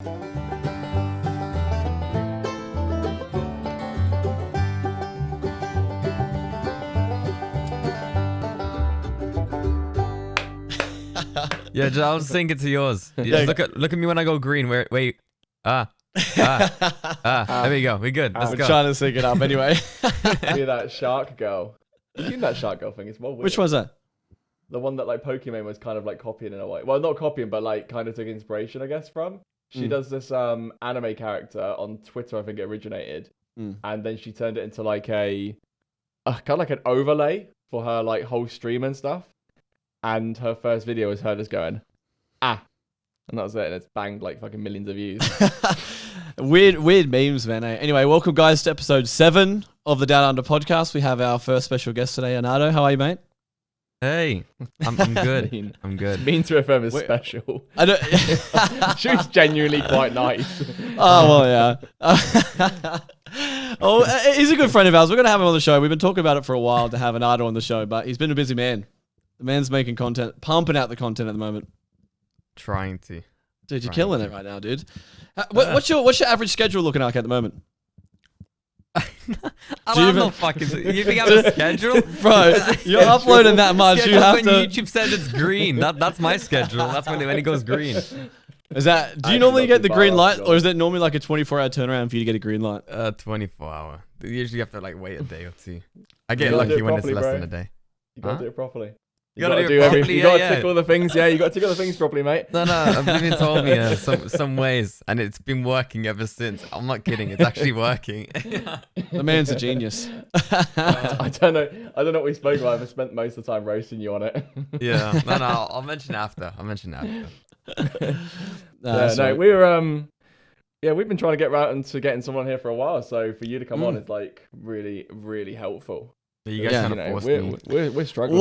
Yeah, I was thinking to yours. Just look at me when I go green. Wait. There we go. We good. Let's We're go. trying to sync it up anyway. Be that shark girl. You seen that shark girl thing? It's more weird. Which one's that? The one that like Pokemon was kind of like copying in a way. Well, not copying, but like kind of took inspiration, I guess, from. She does this anime character on Twitter. I think it originated, and then she turned it into like a kind of like an overlay for her like whole stream and stuff. And her first video was her just going, and that was it. And it's banged like fucking millions of views. Weird memes, man. Anyway, welcome guys to episode 7 of the DownUnder podcast. We have our first special guest today, Enardo. How are you, mate? Hey, I'm good. I'm good. Mean to FM is special. I don't. She was genuinely quite nice. Oh, well, yeah. He's a good friend of ours. We're going to have him on the show. We've been talking about it for a while to have Enardo on the show, but he's been a busy man. The man's making content, pumping out the content at the moment. Trying to. Dude, you're killing it right now, dude. What's your average schedule looking like at the moment? I don't know. You think I have a schedule? Bro, you're uploading that much. You have when to. YouTube says it's green. That's my schedule. That's when it goes green. Is that? Do you normally get the green light, or is it normally like a 24-hour turnaround for you to get a green light? 24-hour. You usually have to like wait a day or two. I get lucky when it's less than a day. You gotta do it properly. You gotta do it properly. You gotta tick all the things. Yeah, you gotta tick all the things properly, mate. No, Oblivion told me some ways, and it's been working ever since. I'm not kidding. It's actually working. The man's a genius. I don't know what we spoke about. I've spent most of the time roasting you on it. Yeah. No. I'll mention after. We've been trying to get around into getting someone here for a while. So for you to come on is like really, really helpful. You guys kind of forced me. We're struggling.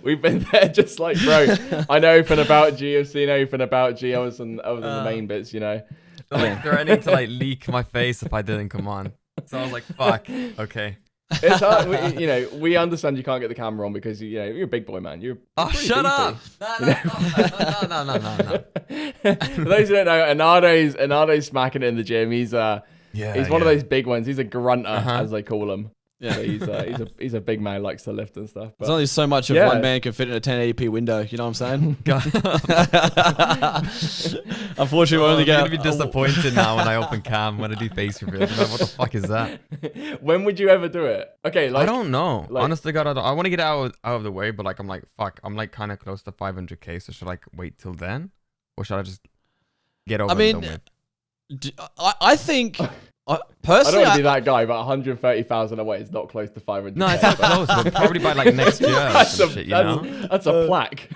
We've been there just like, bro. I know anything about G. I've seen everything about G. I was in the main bits, you know. Like threatening to like leak my face if I didn't come on. So I was like, fuck. Okay. It's hard. We understand you can't get the camera on because you're a big boy, man. Shut up. No. For those who don't know, Enardo's smacking it in the gym. He's one of those big ones. He's a grunter, as they call him. Yeah, so he's a big man, likes to lift and stuff. But there's only so much of one man can fit in a 1080p window. You know what I'm saying? Unfortunately, we're only I'm gonna be disappointed now when I open cam when I do face reveal. What the fuck is that? When would you ever do it? Okay, I don't know. Honestly, God, I want to get out of the way, but like I'm like fuck. I'm like kind of close to 500k, so should I wait till then, or should I just get over? I think. I Personally, don't want to be that guy, but 130,000 away is not close to 500. No, it's not close. But probably by like next year. That's a plaque.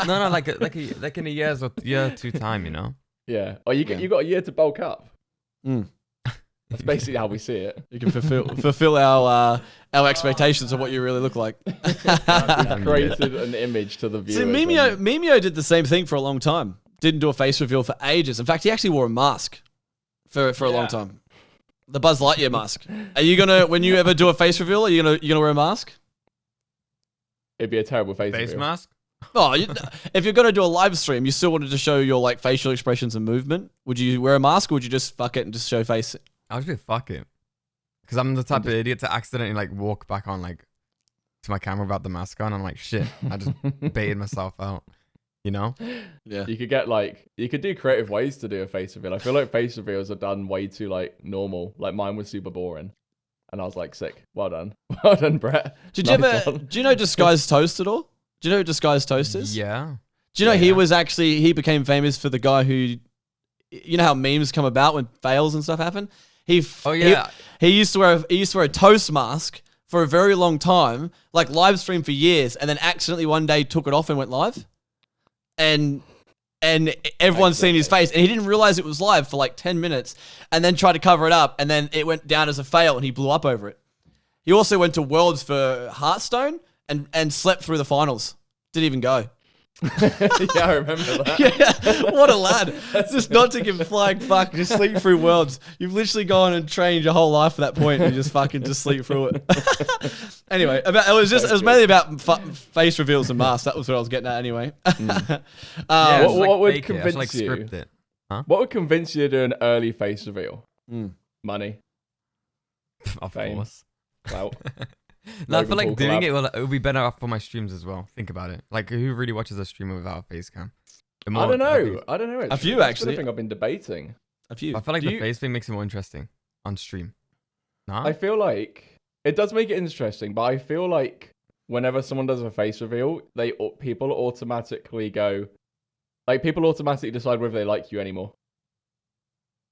No, like in a year or two time, you know. Yeah. Oh, you got a year to bulk up. That's basically how we see it. You can fulfill our expectations of what you really look like. We've created an image to the viewer. See, Mimio did the same thing for a long time. Didn't do a face reveal for ages. In fact, he actually wore a mask. For a long time, the Buzz Lightyear mask. Are you gonna, when you ever do a face reveal, are you gonna wear a mask? It'd be a terrible face reveal. Mask. Oh, if you're gonna do a live stream, you still wanted to show your like facial expressions and movement. Would you wear a mask, or would you just fuck it and just show face? I would just fuck it, because I'm the type of idiot to accidentally like walk back on like to my camera without the mask on. I'm like, shit, I just baited myself out. You know? Yeah. You could do creative ways to do a face reveal. I feel like face reveals are done way too like normal. Like mine was super boring. And I was like, sick. Well done. Well done, Brett. Do you know Disguised Toast at all? Do you know who Disguised Toast is? Yeah. Do you know he became famous for the guy who, you know how memes come about when fails and stuff happen? He used to wear a toast mask for a very long time, like live stream for years, and then accidentally one day took it off and went live. And everyone's seen his face, and he didn't realize it was live for like 10 minutes, and then tried to cover it up, and then it went down as a fail, and he blew up over it. He also went to Worlds for Hearthstone and slept through the finals. Didn't even go. Yeah, I remember that. Yeah, what a lad. Just not to give a flying fuck, just sleep through worlds. You've literally gone and trained your whole life for that point and you just fucking just sleep through it. Anyway, it was mainly about face reveals and masks. That was what I was getting at anyway. What would convince you? Script it. Huh? What would convince you to do an early face reveal? Money. Of Fame. course. Clout. No, I feel like doing it will be better for my streams as well. Think about it. Like, who really watches a streamer without a face cam? I don't know. A few, actually. I think I've been debating. A few. I feel like the face thing makes it more interesting on stream. Nah? I feel like it does make it interesting, but I feel like whenever someone does a face reveal, people automatically go, like, people automatically decide whether they like you anymore.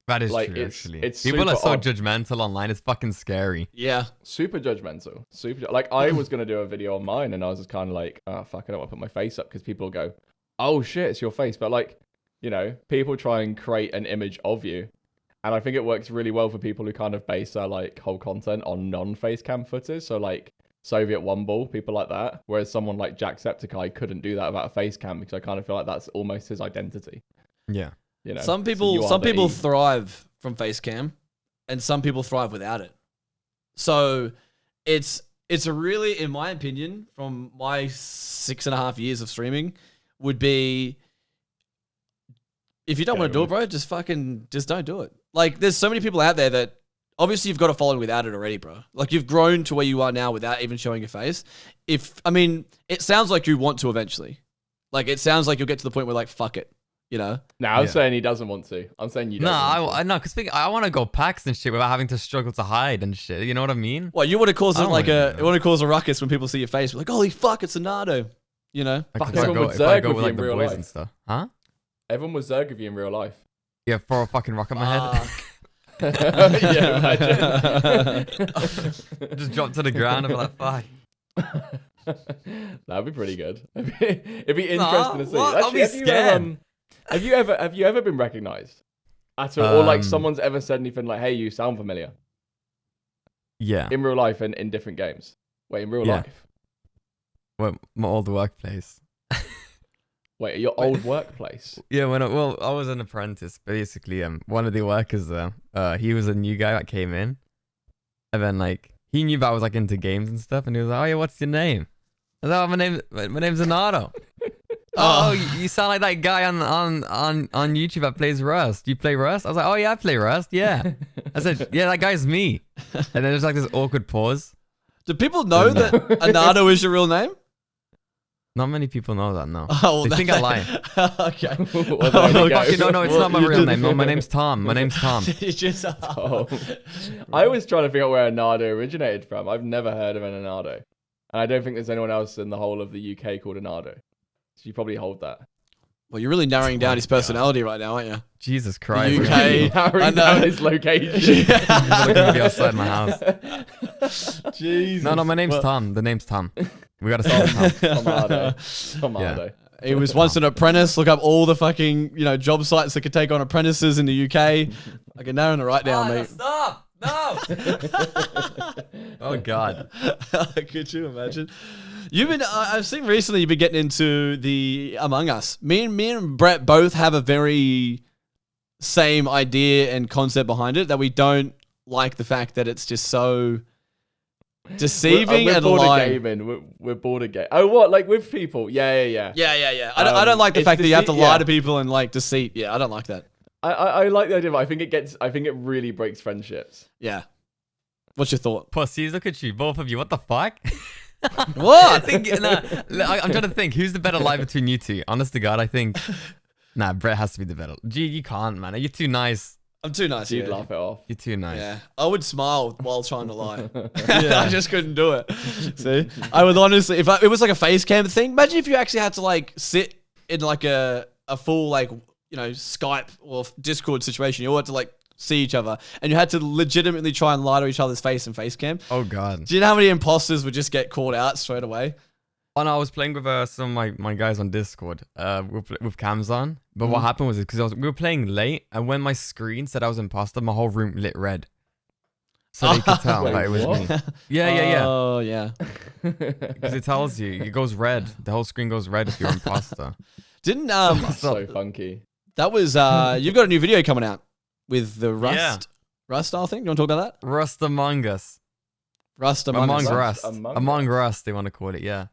That is like, true, actually. It's people are so odd. judgmental online. It's fucking scary. Yeah. Super judgmental. Like, I was going to do a video on mine, and I was just kind of like, oh, fuck, I don't want to put my face up, because people go, oh, shit, it's your face. But, like, you know, people try and create an image of you. And I think it works really well for people who kind of base their, like, whole content on non-face cam footage. So, like, Soviet Womble, people like that. Whereas someone like Jacksepticeye couldn't do that without a face cam, because I kind of feel like that's almost his identity. Yeah. You know, some people thrive from face cam, and some people thrive without it. So it's a really, in my opinion, from my 6.5 years of streaming, would be, if you don't want to do it, bro, just don't do it. Like, there's so many people out there that obviously you've got a following without it already, bro. Like, you've grown to where you are now without even showing your face. It sounds like you want to eventually. Like, it sounds like you'll get to the point where, like, fuck it. You know? No, I'm saying he doesn't want to. I'm saying you don't. No, because I want to go packs and shit without having to struggle to hide and shit. You know what I mean? Well, you want to cause a ruckus when people see your face. Like, holy fuck, it's Enardo. You know? Fuck, everyone would zerg with you in real life. And stuff. Huh? Everyone would zerg with you in real life. Yeah, throw a fucking rock at my head. Yeah, imagine. Just drop to the ground and be like, fuck. That'd be pretty good. It'd be interesting to see. What? I'll be scared. Have you ever been recognized at all, or like someone's ever said anything like, "Hey, you sound familiar"? Yeah. In real life and in different games. Wait, in real life? Well, my old workplace. Wait, your old workplace? Yeah, I was an apprentice. Basically, one of the workers there, he was a new guy that came in, and then like he knew that I was like into games and stuff, and he was like, "Oh yeah, what's your name?" I was like, "Oh, my name's Enardo." Oh, you sound like that guy on YouTube that plays Rust. You play Rust? I was like, oh yeah, I play Rust. Yeah. I said, yeah, that guy's me. And then there's like this awkward pause. Do people know that Enardo is your real name? Not many people know that, no. Oh, they think I lie. Okay. No, it's not my real name. No, my name's Tom. My name's Tom. I was trying to figure out where Enardo originated from. I've never heard of an Enardo. And I don't think there's anyone else in the whole of the UK called Enardo. So you probably hold that. Well, you're really narrowing down his personality right now, aren't you? Jesus Christ. UK. Narrowing down his location. I'm looking to be outside my house. Jesus. No, my name's Tom. The name's Tom. We gotta solve it. Tomato. He was once an apprentice. Look up all the fucking job sites that could take on apprentices in the UK. I can narrow it right down, mate. Stop! No! Oh God. Could you imagine? I've seen recently you've been getting into the Among Us. Me and Brett both have a very same idea and concept behind it, that we don't like the fact that it's just so deceiving and lying. We're bored of gaming. Oh, what? Like with people? Yeah. I don't like the fact that you have to lie to people and like deceit. Yeah, I don't like that. I like the idea, but I think it really breaks friendships. Yeah. What's your thought? Pussies, look at you, both of you. What the fuck? What? I'm trying to think. Who's the better lie between you two? Honest to God, I think. Nah, Brett has to be the better. Gee, you can't, man. You're too nice. I'm too nice. You'd laugh it off. You're too nice. Yeah, I would smile while trying to lie. I just couldn't do it. See, I would honestly, if it was like a face cam thing. Imagine if you actually had to like sit in like a full like Skype or Discord situation. You all had to like see each other, and you had to legitimately try and lie to each other's face in face cam. Oh God! Do you know how many imposters would just get called out straight away? Oh no, I was playing with some of my guys on Discord with cams on. But what happened was because we were playing late, and when my screen said I was imposter, my whole room lit red. so they could tell that it was what? me. Yeah. Oh, yeah. Because it tells you, it goes red. The whole screen goes red if you're an imposter. Didn't That's so funky. that was you've got a new video coming out with the Rust style thing. You want to talk about that? Rust Among Us. Rust Among Us. Among Rust, they want to call it. Yeah.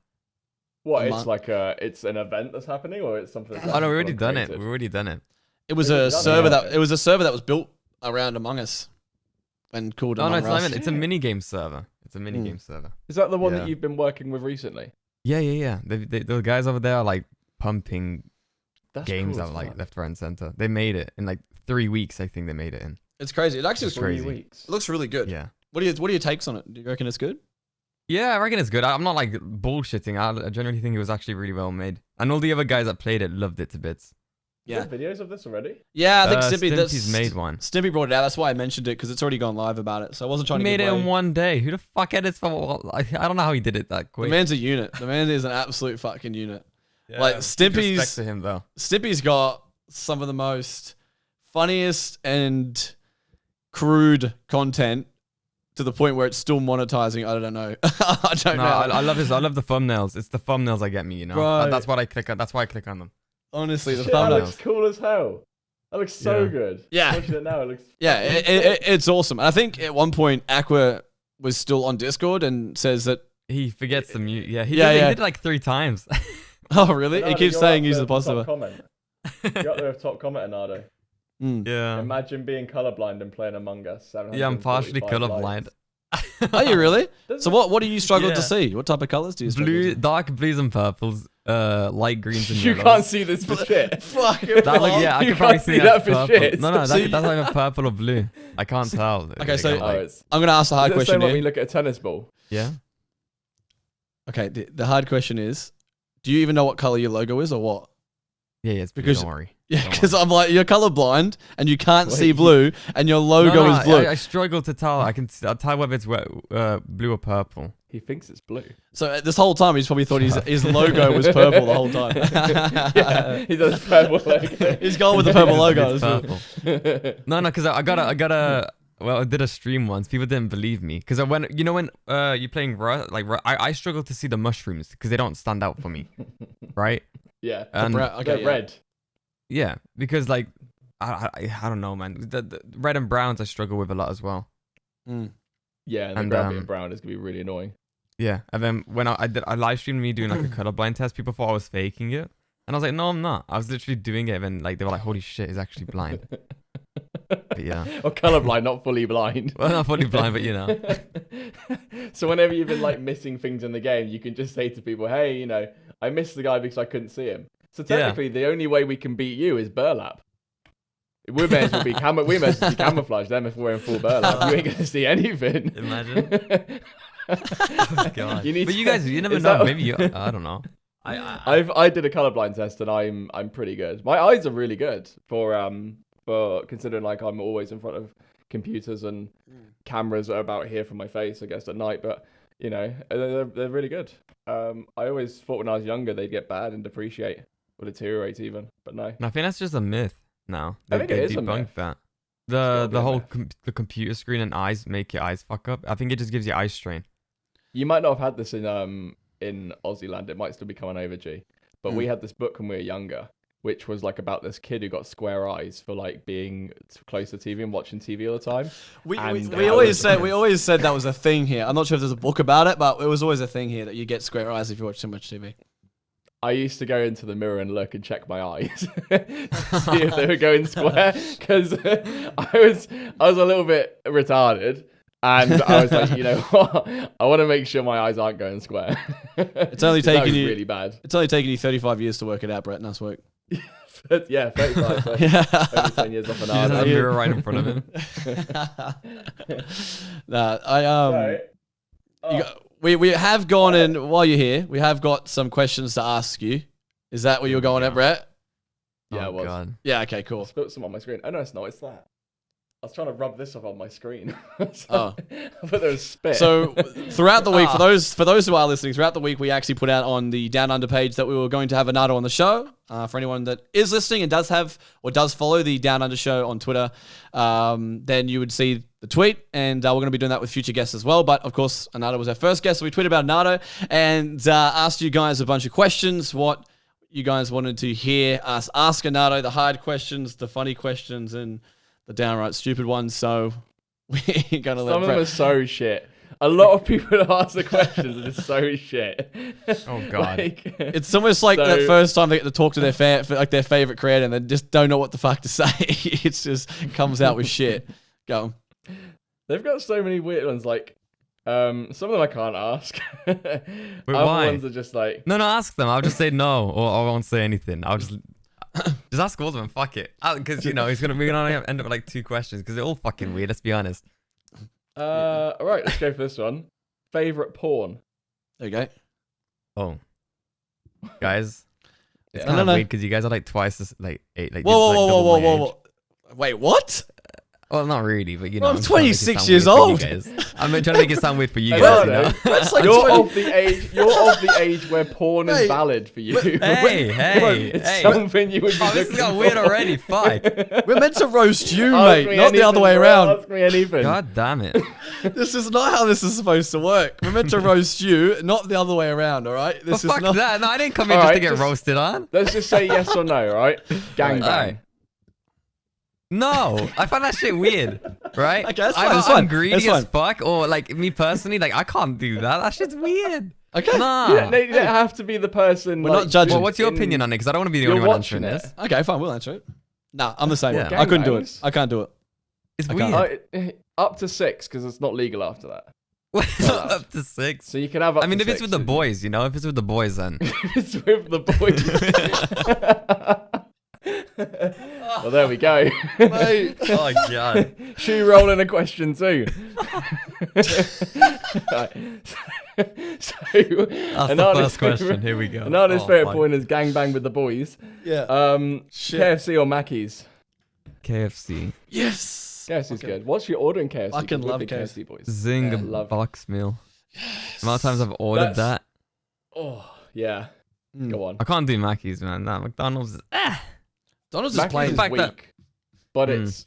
What? It's like it's an event that's happening, or it's something. That's Oh no, we already done it. created? We already done it. It was a server that was built around Among Us and called Oh no, Among Us. it's a mini game server. It's a mini game server. Is that the one Yeah. that you've been working with recently? Yeah. The guys over there are like pumping That's games cool out as like fuck. left, right, and center. They made it in like 3 weeks. I think they made it in. It's crazy. It actually It's looks, crazy. 3 weeks. it looks really good. Yeah. What are your takes on it? Do you reckon it's good? Yeah, I reckon it's good. I'm not like bullshitting. I generally think it was actually really well made, and all the other guys that played it loved it to bits. Yeah. Is there videos of this already? Yeah, I think Stimpy's made one. Stimpy brought it out. That's why I mentioned it because it's already gone live about it. So I wasn't trying He to made give it away. in 1 day. Who the fuck edits for? I don't know how he did it that The quick. man's a unit. The man is an absolute fucking unit. Yeah, like respect Stimpy's to him though. Stimpy's got some of the most funniest and crude content to the point where it's still monetizing. I don't know. I don't know. I love his. I love the thumbnails. It's the thumbnails that get me. You know. Right. That's what I click on. That's why I click on them. Honestly, the Shit, that thumbnails. looks cool as hell. That looks so Yeah. good. Yeah. Watching it now, it looks. Yeah, it's awesome. And I think at one point Aqua was still on Discord and says that. He forgets the mute. Yeah. He Yeah, did, yeah. He did it like 3 times. Oh, really? He Enardo, keeps you're saying up he's there a for top positive. comment. You're up there with top comment, Enardo. Yeah. Imagine being colorblind and playing Among Us. Yeah, I'm partially 745 colorblind. Are Oh, you really? Doesn't So it- what do you struggle to Yeah. see? What type of colors do you struggle Blue, to see? dark blues and purples. Light greens and You yellows. can't see this for shit. Fuck That look, yeah, I You can probably can't see see that's that for purple. shit. No, So that's either purple or blue. I can't tell. Okay, so- Oh, it's. I'm going to ask the hard Is it the question same like when here. you look at a tennis ball? Yeah. Okay, the hard question is, do you even know what color your logo is or what? Yeah, it's blue. Because- Don't worry. Yeah, Don't because I'm like, you're colorblind and you can't Wait, see you- blue and your logo No, is blue. I struggle to tell. I'll tell whether it's blue or purple. He thinks it's blue. So this whole time he's probably thought his logo was purple the whole time. Yeah, he does purple logo. He's gone with the purple logo. It's purple. No, because I got a. Well, I did a stream once. People didn't believe me because when you're playing I struggle to see the mushrooms because they don't stand out for me, right? Yeah. And Okay, They're yeah. red. yeah, because like I don't know, man. The red and browns I struggle with a lot as well. Mm. Yeah, and the And, ground being brown is gonna be really annoying. Yeah, and then when I live streamed me doing like a colorblind test, people thought I was faking it, and I was like, no, I'm not. I was literally doing it, and then like they were like, holy shit, he's actually blind. But yeah, Or colorblind, not fully blind. well, not fully blind, but you know. So whenever you've been like missing things in the game, you can just say to people, "Hey, I missed the guy because I couldn't see him." So technically, the only way we can beat you is burlap. We may as well be camouflage them if we're in full burlap. You ain't gonna see anything. Imagine. Oh, God. You need But to- you guys, you never is know. that- Maybe you. I don't know. I did a colorblind test and I'm pretty good. My eyes are really good for considering like I'm always in front of computers and cameras are about here from my face, I guess, at night. But they're really good. I always thought when I was younger they'd get bad and depreciate or deteriorate even, but no. I think that's just a myth now. I think it is a debunked myth. that. gotta be The a whole myth. the computer screen and eyes make your eyes fuck up. I think it just gives you eye strain. You might not have had this in Aussie land. It might still be coming over, G. But we had this book when we were younger, which was like about this kid who got square eyes for like being close to TV and watching TV all the time. We And always said that was a thing here. I'm not sure if there's a book about it, but it was always a thing here that you get square eyes if you watch too much TV. I used to go into the mirror and look and check my eyes to see if they were going square because I was a little bit retarded. And I was like, you know what? I want to make sure my eyes aren't going square. It's only That taking was you really bad. It's only taken you 35 years to work it out, Brett. Nice work. Yeah, 35. So Yeah. only 10 years off an He just has a hour. mirror right in front of him. Nah, So, we have gone and while you're here, we have got some questions to ask you. Is that where you're going at, Brett? Yeah, Oh, it was. God. Yeah. Okay. I Cool. spilled some on my screen. Oh no, it's not. It's that. was trying to rub this off on my screen. But there was spit. So throughout the week, for those who are listening, throughout the week we actually put out on the Down Under page that we were going to have Enardo on the show. For anyone that is listening and does follow the Down Under show on Twitter, then you would see the tweet, and we're going to be doing that with future guests as well. But of course, Enardo was our first guest, so we tweeted about Enardo and asked you guys a bunch of questions. What you guys wanted to hear us ask Enardo, the hard questions, the funny questions, and the downright stupid ones. So we're going to let some of them are so shit. A lot of people that ask the questions are just so shit. Oh god, it's almost like that first time they get to talk to their their favorite creator, and they just don't know what the fuck to say. It just comes out with shit. Go. They've got so many weird ones. Like, some of them I can't ask. But other why? ones are just like No, ask them. I'll just say no, or I won't say anything. I'll just ask all of them. Fuck it, because we're gonna end up with like 2 questions because they're all fucking weird. Let's be honest. All right, let's go for this one. Favorite porn. There you go. Oh, guys, it's No, kind of no. weird because you guys are like twice as like 8. Like, Whoa. Wait, what? Well, not really, but Well, I'm I'm trying to make it 26 sound years weird for you old. guys. I'm trying to make it sound weird for you I guys. know. That's like You're 20 of the age. You're of the age where porn is Hey. valid for you. Hey, It's something you would be Oh, this looking got for. weird already. Fuck. We're meant to roast you, Ask mate, me not the other anything, way bro. around. Ask me anything. God damn it. This is not how this is supposed to work. We're meant to roast you, not the other way around, all right? Well, This is fuck not. that. No, I didn't come here All just to right, get just- roasted on. Let's just say yes or no, right? Gangbang. Alright. No, I find that shit weird, right? Okay, that's fine, Either that's fine, I'm greedy that's as fuck, or like me personally, like I can't do that. That shit's weird. Okay. Nah. You don't have to be the person. We're like, not judging. Well, what's your in- opinion on it? Because I don't want to be the You're only one watching answering it. this. Okay, fine, we'll answer it. Nah, I'm the same. Yeah. I couldn't do it. Gangbangs. I can't do it. It's Okay. weird. Up to 6 because it's not legal after that. Up to 6. So you can have. Up I mean, to if it's 6. with the boys, if it's with the boys, then. It's with the boys. Well, there we go. Mate. Oh god. Shoe rolling a question too. Right. So, That's the first question. Here we go. Enardo's Oh, favorite fuck. point is gangbang with the boys. Yeah. Shit. KFC or Mackey's? KFC. Yes. KFC's good. What's your order in KFC? Fucking We're love big KFC. boys. Zing Yeah, love it. box meal. The amount of times I've ordered that. Oh yeah. Go on. I can't do Mackey's, man. That McDonald's is Donald's is Mackey's plain. is fact that- weak, but it's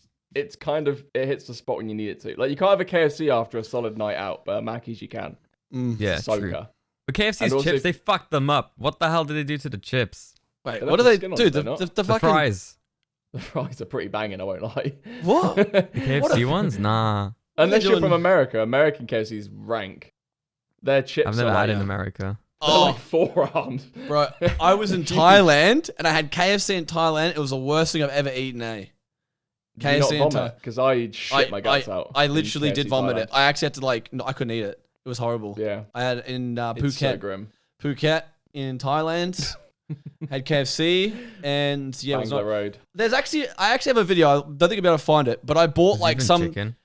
kind of it hits the spot when you need it to. Like you can't have a KFC after a solid night out, but Mackey's you can. Yeah, true. Soaker. But KFC's And also- chips, they fucked them up. What the hell did they do to the chips? Wait, They what do left they the skin on, do? did they The not? The fucking fries. The fries are pretty banging, I won't lie. what? The KFC ones? Nah. Unless you're doing? from America, American KFC's rank. Their chips I've are never like, had it in America. they're like Oh, forearms. bro, I was in Thailand and I had KFC in Thailand. It was the worst thing I've ever eaten. KFC in Thailand. Because I shit my guts out. I in literally did KFC vomit Thailand. it. I actually had to I couldn't eat it. It was horrible. Yeah, I had it in it's so Phuket. grim. Phuket in Thailand. Had KFC and yeah, it was Bangla not, Road. I actually have a video. I don't think I'll be able to find it, but I bought like Even some. chicken.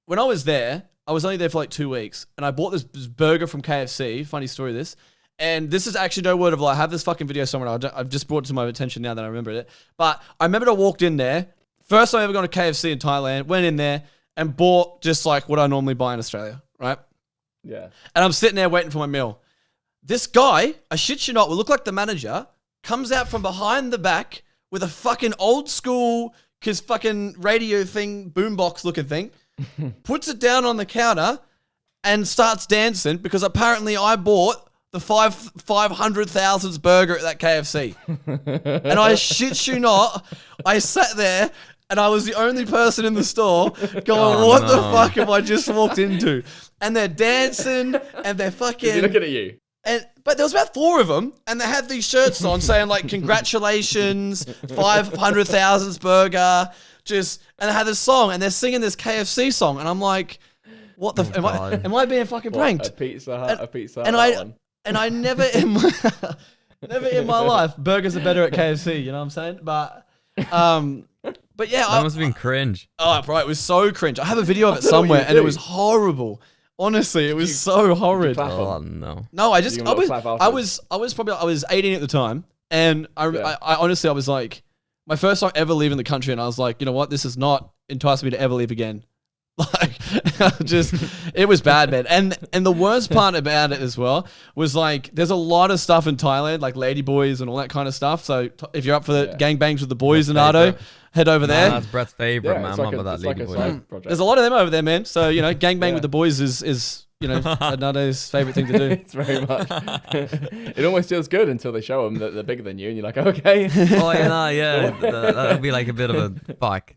When I was there. I was only there for like 2 weeks, and I bought this burger from KFC. Funny story, this. And this is actually no word of lie. I have this fucking video somewhere. I've just brought it to my attention now that I remember it. But I remember I walked in there. First time I ever gone to KFC in Thailand. Went in there and bought just like what I normally buy in Australia, right? Yeah. And I'm sitting there waiting for my meal. This guy, I shit you not, will look like the manager, comes out from behind the back with a fucking old school, fucking radio thing, boombox looking thing, puts it down on the counter and starts dancing because apparently I bought the 500,000th burger at that KFC. And I shit you not, I sat there and I was the only person in the store going, what the fuck have I just walked into? And they're dancing and they're fucking... Is he looking at you? But there was about 4 of them, and they had these shirts on saying like, congratulations, 500,000th burger, and they had this song, and they're singing this KFC song, and I'm like, what the, am I being fucking pranked? A Pizza Hut, And I never in my life, burgers are better at KFC, you know what I'm saying? But yeah. That must have been cringe. Oh, bro, it was so cringe. I have a video of it somewhere, and it was horrible. Honestly, it was so horrid. Oh no. No, I was 18 at the time, and I honestly, I was like, My first time ever leaving the country, and I was like, you know what? This is not enticing me to ever leave again. Like, it was bad, man. And the worst part about it as well was like, there's a lot of stuff in Thailand, like ladyboys and all that kind of stuff. So if you're up for the gangbangs with the boys, Enardo, head over there. That's Brett's favorite, man. Like that ladyboy. There's a lot of them over there, man. So, you know, gangbang with the boys is Enardo's favorite thing to do. It's very much. It almost feels good until they show them that they're bigger than you, and you're like, okay. Oh, yeah. That'll be like a bit of a fuck.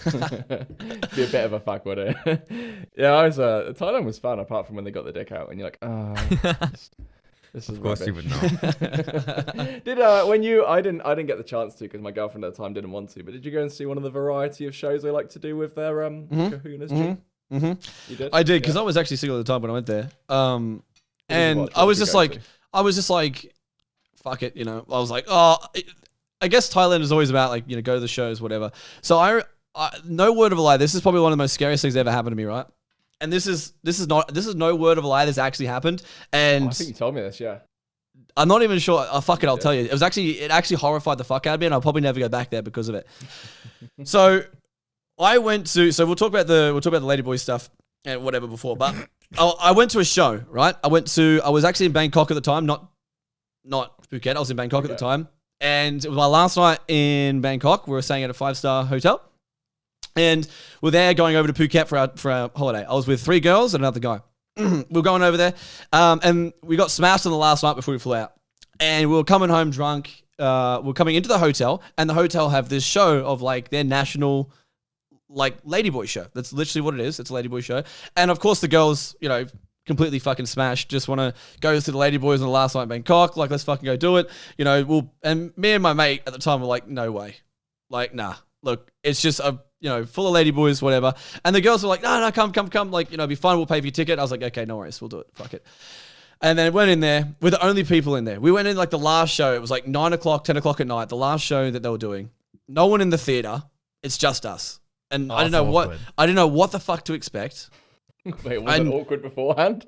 Be a bit of a fuck, would it? Yeah, Thailand was fun apart from when they got the dick out and you're like, this is of course rubbish. you would know. Did I didn't get the chance to because my girlfriend at the time didn't want to, but did you go and see one of the variety of shows they like to do with their kahunas? You did? I did, because I was actually single at the time when I went there. And I was just like, fuck it, you know. I was like, I guess Thailand is always about like, you know, go to the shows, whatever. So I no word of a lie, this is probably one of the most scariest things that ever happened to me, right? And this is no word of a lie, this actually happened. And I think you told me this, yeah. I'm not even sure. Fuck it, I'll tell you. It actually horrified the fuck out of me, and I'll probably never go back there because of it. So I went to. So we'll talk about the ladyboy stuff and whatever before. But I went to a show, right? I was actually in Bangkok at the time, not Phuket. I was in Bangkok at the time, and it was my last night in Bangkok. We were staying at a 5-star hotel, and we're there going over to Phuket for our holiday. I was with 3 girls and another guy. We were going over there, and we got smashed on the last night before we flew out. And we were coming home drunk. We're coming into the hotel, and the hotel have this show of like their national, like ladyboy show. That's literally what it is. It's a ladyboy show, and of course the girls, you know, completely fucking smashed. Just want to go to the ladyboys on the last night in Bangkok. Like, let's fucking go do it. You know, and me and my mate at the time were like, no way, like, nah. Look, it's just full of ladyboys, whatever. And the girls were like, no, come. Like, you know, it'd be fun. We'll pay for your ticket. I was like, okay, no worries. We'll do it. Fuck it. And then went in there. We're the only people in there. We went in like the last show. It was like 9 o'clock, 10 o'clock at night. The last show that they were doing. No one in the theater. It's just us. And I didn't know what the fuck to expect. Wait, was it awkward beforehand?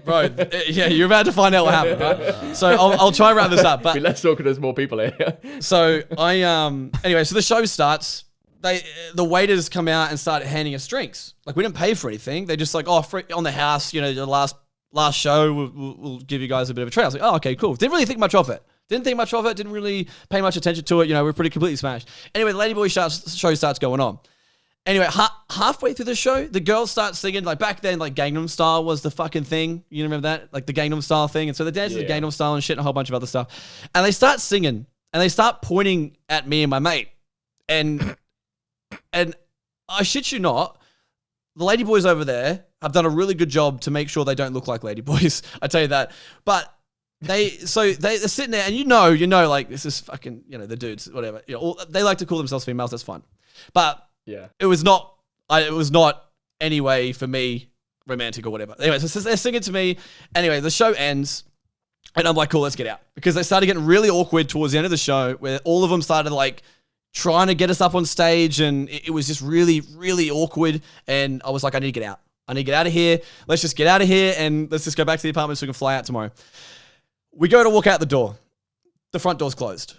Bro, yeah, you're about to find out what happened, right? So I'll try and wrap this up. But be less awkward, there's more people here. So anyway, so the show starts. The waiters come out and start handing us drinks. Like, we didn't pay for anything. They just like, free on the house, you know, the last show, we'll give you guys a bit of a treat. I was like, oh, okay, cool. Didn't really think much of it. Didn't really pay much attention to it. You know, we're pretty completely smashed. Anyway, the ladyboy show starts going on. Anyway, halfway through the show, the girls start singing. Like, back then, like, Gangnam Style was the fucking thing. You remember that? Like, the Gangnam Style thing. And so they dance to the Gangnam Style and shit and a whole bunch of other stuff. And they start singing. And they start pointing at me and my mate. And I shit you not, the ladyboys over there have done a really good job to make sure they don't look like ladyboys. I tell you that. But they're sitting there, and you know, like, this is fucking, you know, the dudes, whatever. You know, they like to call themselves females. That's fine. But yeah, it was not any way for me romantic or whatever. Anyway, so they're singing to me. Anyway, the show ends, and I'm like, cool, let's get out, because they started getting really awkward towards the end of the show, where all of them started like trying to get us up on stage, and it was just really, really awkward. And I was like, I need to get out. I need to get out of here. Let's just get out of here, and let's just go back to the apartment so we can fly out tomorrow. We go to walk out the door. The front door's closed.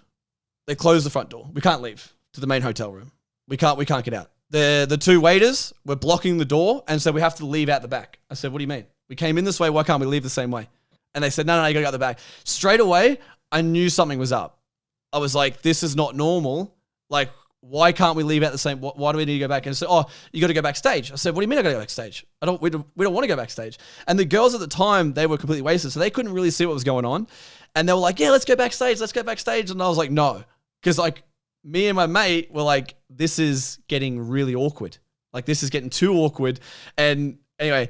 They close the front door. We can't leave to the main hotel room. We can't get out. The 2 waiters were blocking the door, and so we have to leave out the back. I said, what do you mean? We came in this way. Why can't we leave the same way? And they said, no, you got to go out the back. Straight away, I knew something was up. I was like, this is not normal. Like, why can't we leave out the same? Why do we need to go back? And said, you got to go backstage. I said, what do you mean I got to go backstage? We don't want to go backstage. And the girls at the time, they were completely wasted, so they couldn't really see what was going on. And they were like, yeah, let's go backstage. And I was like, no. Because like, me and my mate were like, this is getting really awkward. Like, this is getting too awkward. And anyway,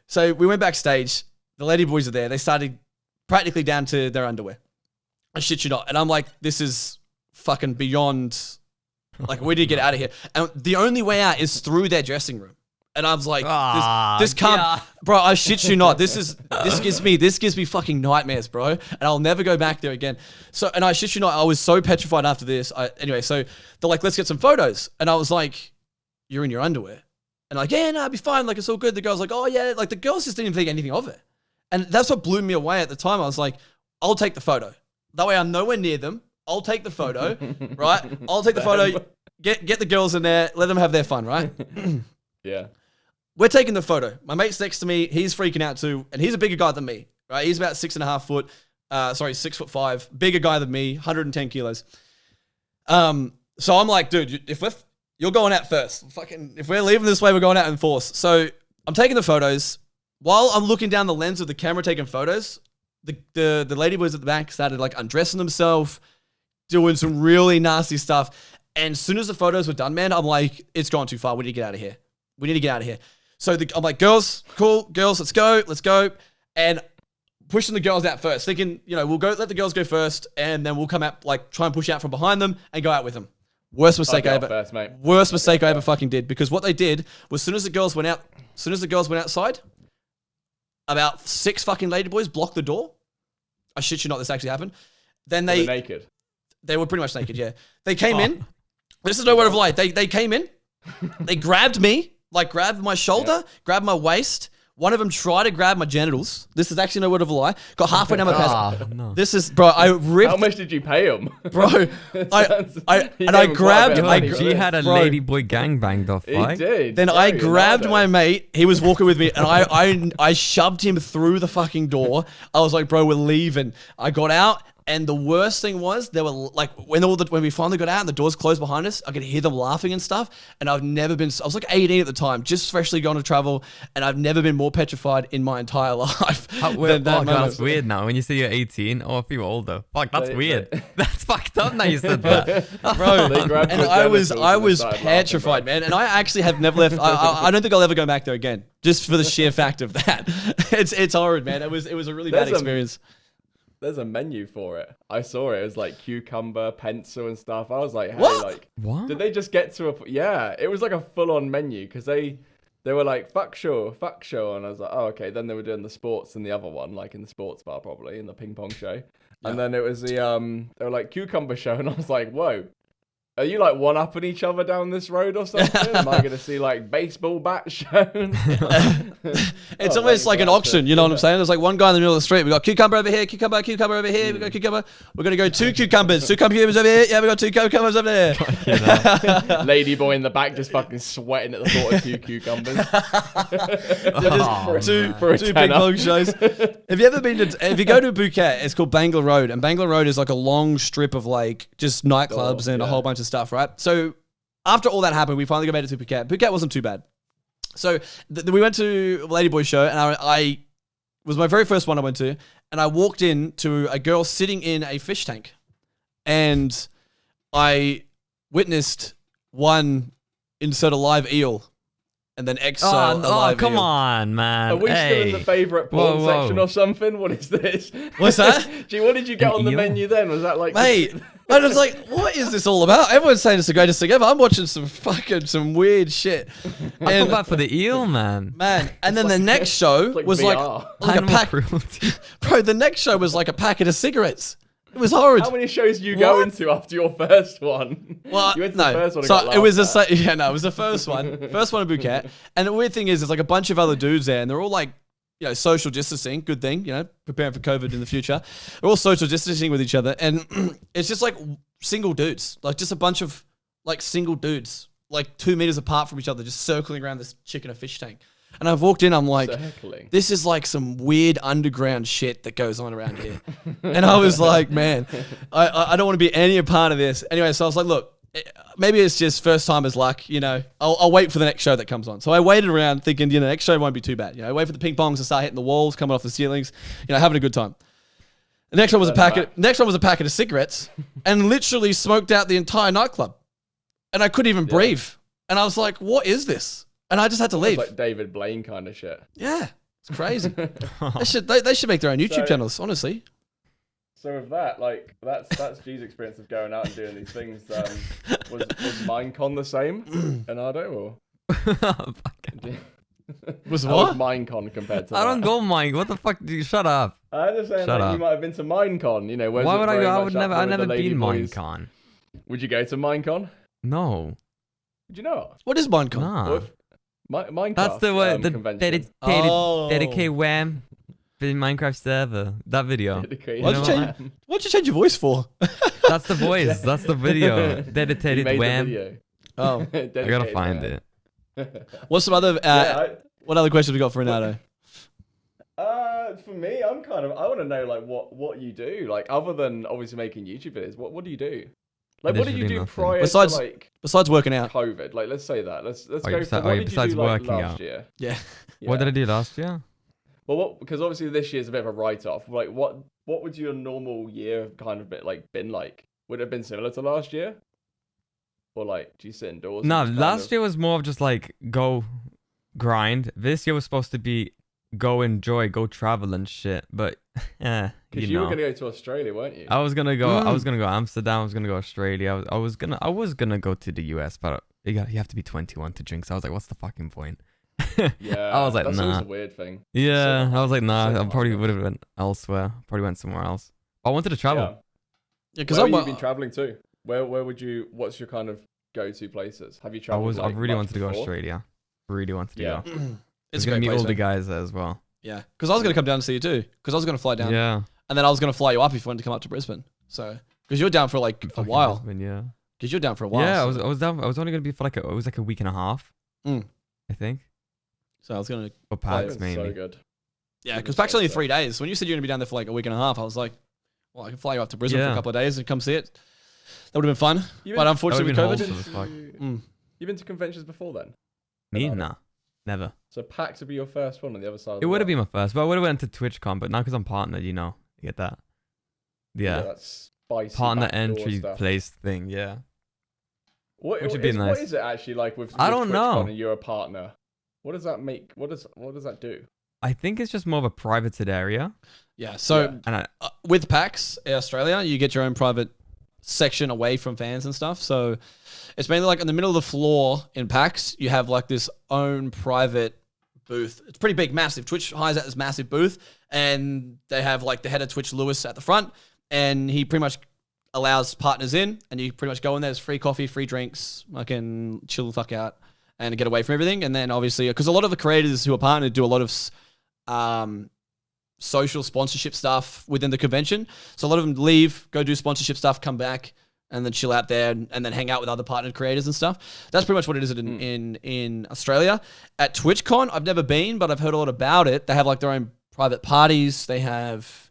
so we went backstage. The ladyboys are there. They started practically down to their underwear. I shit you not. And I'm like, this is fucking beyond. Like, we need to get out of here. And the only way out is through their dressing room. And I was like, this can't, bro, I shit you not. This gives me fucking nightmares, bro. And I'll never go back there again. So, and I shit you not, I was so petrified after this. Anyway, so they're like, let's get some photos. And I was like, you're in your underwear. And like, yeah, no, I'll be fine. Like, it's all good. The girl's like, oh yeah. Like, the girls just didn't even think anything of it. And that's what blew me away at the time. I was like, I'll take the photo. That way I'm nowhere near them. I'll take the photo, right? I'll take the photo, get the girls in there, let them have their fun, right? Yeah. We're taking the photo. My mate's next to me. He's freaking out too. And he's a bigger guy than me, right? He's about 6.5 foot. 6'5", bigger guy than me, 110 kilos. So I'm like, dude, if you're going out first, if we're leaving this way, we're going out in force. So I'm taking the photos. While I'm looking down the lens of the camera taking photos, the ladyboys at the back started like undressing themselves, doing some really nasty stuff. And as soon as the photos were done, man, I'm like, it's gone too far. We need to get out of here. We need to get out of here. So I'm like, girls, cool, girls, let's go. And pushing the girls out first, thinking, we'll go, let the girls go first, and then we'll come out, like, try and push out from behind them and go out with them. Worst mistake I ever fucking did. Because what they did was, as soon as the girls went outside, about 6 fucking ladyboys blocked the door. I shit you not, this actually happened. Then Were they naked? They were pretty much naked, yeah. They came in. This is no word of lie. They came in. They grabbed me. Like, grabbed my shoulder, grabbed my waist. One of them tried to grab my genitals. This is actually no word of a lie. Got halfway down my pants. No. This is, bro, I ripped. How much did you pay him? Bro, I grabbed. She had a ladyboy gangbanged off, right? He did. Then I grabbed my mate. He was walking with me, and I shoved him through the fucking door. I was like, bro, we're leaving. I got out. And the worst thing was, they were like, when we finally got out and the doors closed behind us, I could hear them laughing and stuff. And I was like 18 at the time, just freshly gone to travel. And I've never been more petrified in my entire life. That's weird now. When you say you're 18, I feel older. Fuck, that's weird. That's fucked up now you said that. Bro, and I was petrified, man. And I actually have never left. I don't think I'll ever go back there again, just for the sheer fact of that. It's horrid, man. It was a really bad experience. There's a menu for it. I saw it. It was like cucumber, pencil, and stuff. I was like, hey, what? Did they just get to a... Yeah, it was like a full-on menu because they were like, fuck show. And I was like, oh, okay. Then they were doing the sports in the other one, like in the sports bar probably, in the ping pong show. Yeah. And then it was they were like cucumber show. And I was like, whoa. Are you like one-upping each other down this road or something? Am I going to see like baseball bats shown? It's almost like an auction, you know what I'm saying? There's like one guy in the middle of the street. We got cucumber over here, cucumber over here. We got cucumber. We're going to go 2 cucumbers. 2 cucumbers over here. Yeah, we got 2 cucumbers over there. Lady boy in the back just fucking sweating at the thought of 2 cucumbers. Two big long shows. Have you ever been if you go to Phuket, it's called Bangla Road. And Bangla Road is like a long strip of like just nightclubs and a whole bunch of stuff, right? So after all that happened, we finally made it to Phuket. Phuket wasn't too bad. So we went to Ladyboy show, and I was my very first one I went to, and I walked in to a girl sitting in a fish tank, and I witnessed one insert a live eel, and then exert a live come eel. on, man. Are we still in the favourite porn section or something? What is this? What's that? What did you get on the menu then? Was that like... Mate... I was like, what is this all about? Everyone's saying it's the greatest thing ever. I'm watching some weird shit. I feel bad for the eel, man. And then the next show was like a pack. Bro, the next show was like a packet of cigarettes. It was horrid. How many shows do you go into after your first one? Well, you went to the first one. So it was it was the first one. First one in Phuket. And the weird thing is, there's like a bunch of other dudes there, and they're all like, social distancing, good thing, preparing for COVID in the future. We're all social distancing with each other. And it's just like single dudes, like just a bunch of like single dudes, like 2 meters apart from each other, just circling around this chicken or fish tank. And I've walked in, I'm like, this is like some weird underground shit that goes on around here. And I was like, man, I don't want to be any part of this. Anyway, so I was like, look, maybe it's just first timer's luck, I'll wait for the next show that comes on. So I waited around thinking, the next show won't be too bad. I wait for the ping pongs to start hitting the walls, coming off the ceilings, having a good time. The next one was a packet of cigarettes, and literally smoked out the entire nightclub. And I couldn't even breathe. And I was like, what is this? And I just had to leave. Like David Blaine kind of shit. Yeah, it's crazy. They should make their own YouTube channels, honestly. So with that, like that's G's experience of going out and doing these things. Was Minecon the same, Enardo, or was what? How was Minecon compared to? I don't go Mine. What the fuck? Shut up. I understand you might have been to Minecon. Why would I go? I've never been Minecon. Would you go to Minecon? No. Did you know? What is Minecon? Nah. Minecraft. That's the word. The convention. dedicated wham. in Minecraft server. That video. What'd you change your voice for? That's the voice. That's the video. Dedicated wham. Oh, I gotta find it. What's some other? What other questions we got for Enardo? For me, I want to know like what you do, like other than obviously making YouTube videos. What do you do? Like, what did you do prior besides to like besides working out? COVID, like let's say that. Let's go. What did you do like last year? Yeah. What did I do last year? Well, because obviously this year's a bit of a write-off. Like, what would your normal year kind of been like? Would it have been similar to last year? Or like, do you sit indoors? No, last year was more of just like go grind. This year was supposed to be go enjoy, go travel and shit. But because you were gonna go to Australia, weren't you? I was gonna go. I was gonna go Amsterdam. I was gonna go Australia. I was gonna go to the US, but you have to be 21 to drink. So I was like, what's the fucking point? Yeah, I was like, that's nah. always a weird thing. Yeah, So I was like, nah. so I probably would have went elsewhere. Probably went somewhere else. I wanted to travel. Yeah, because where have you been traveling to? Where would you? What's your kind of go-to places? Have you traveled? I really wanted to go Australia. Really wanted to go. It's gonna a meet great place, all the guys there as well. Yeah, because I was gonna come down to see you too. Because I was gonna fly down. Yeah. And then I was gonna fly you up if you wanted to come up to Brisbane. So because you're down for like a while. Brisbane, yeah. Because you're down for a while. Yeah, so. I was down. I was only gonna be for like a week and a half. I think. So I was gonna. For PAX mainly. So good. Yeah, because PAX only 3 days. When you said you're gonna be down there for like a week and a half, I was like, well, I can fly you up to Brisbane for a couple of days and come see it. That would have been fun. But unfortunately with COVID. You've been to conventions before then? Me? Nah. Never. So PAX would be your first one on the other side of it would have been my first, but I would have went to TwitchCon, but now because I'm partnered, you get that. Yeah. That's spicy. Partner entry place thing, yeah. Which would be nice. What is it actually like with I don't know. And you're a partner? What does that make? What does that do? I think it's just more of a privated area. Yeah. So with PAX Australia, you get your own private section away from fans and stuff. So it's mainly like in the middle of the floor in PAX, you have like this own private booth. It's pretty big, massive. Twitch hires out this massive booth, and they have like the head of Twitch, Lewis, at the front, and he pretty much allows partners in, and you pretty much go in there. There's free coffee, free drinks. I can chill the fuck out and get away from everything. And then obviously, because a lot of the creators who are partnered do a lot of social sponsorship stuff within the convention. So a lot of them leave, go do sponsorship stuff, come back, and then chill out there and then hang out with other partnered creators and stuff. That's pretty much what it is in Australia. At TwitchCon, I've never been, but I've heard a lot about it. They have like their own private parties. They have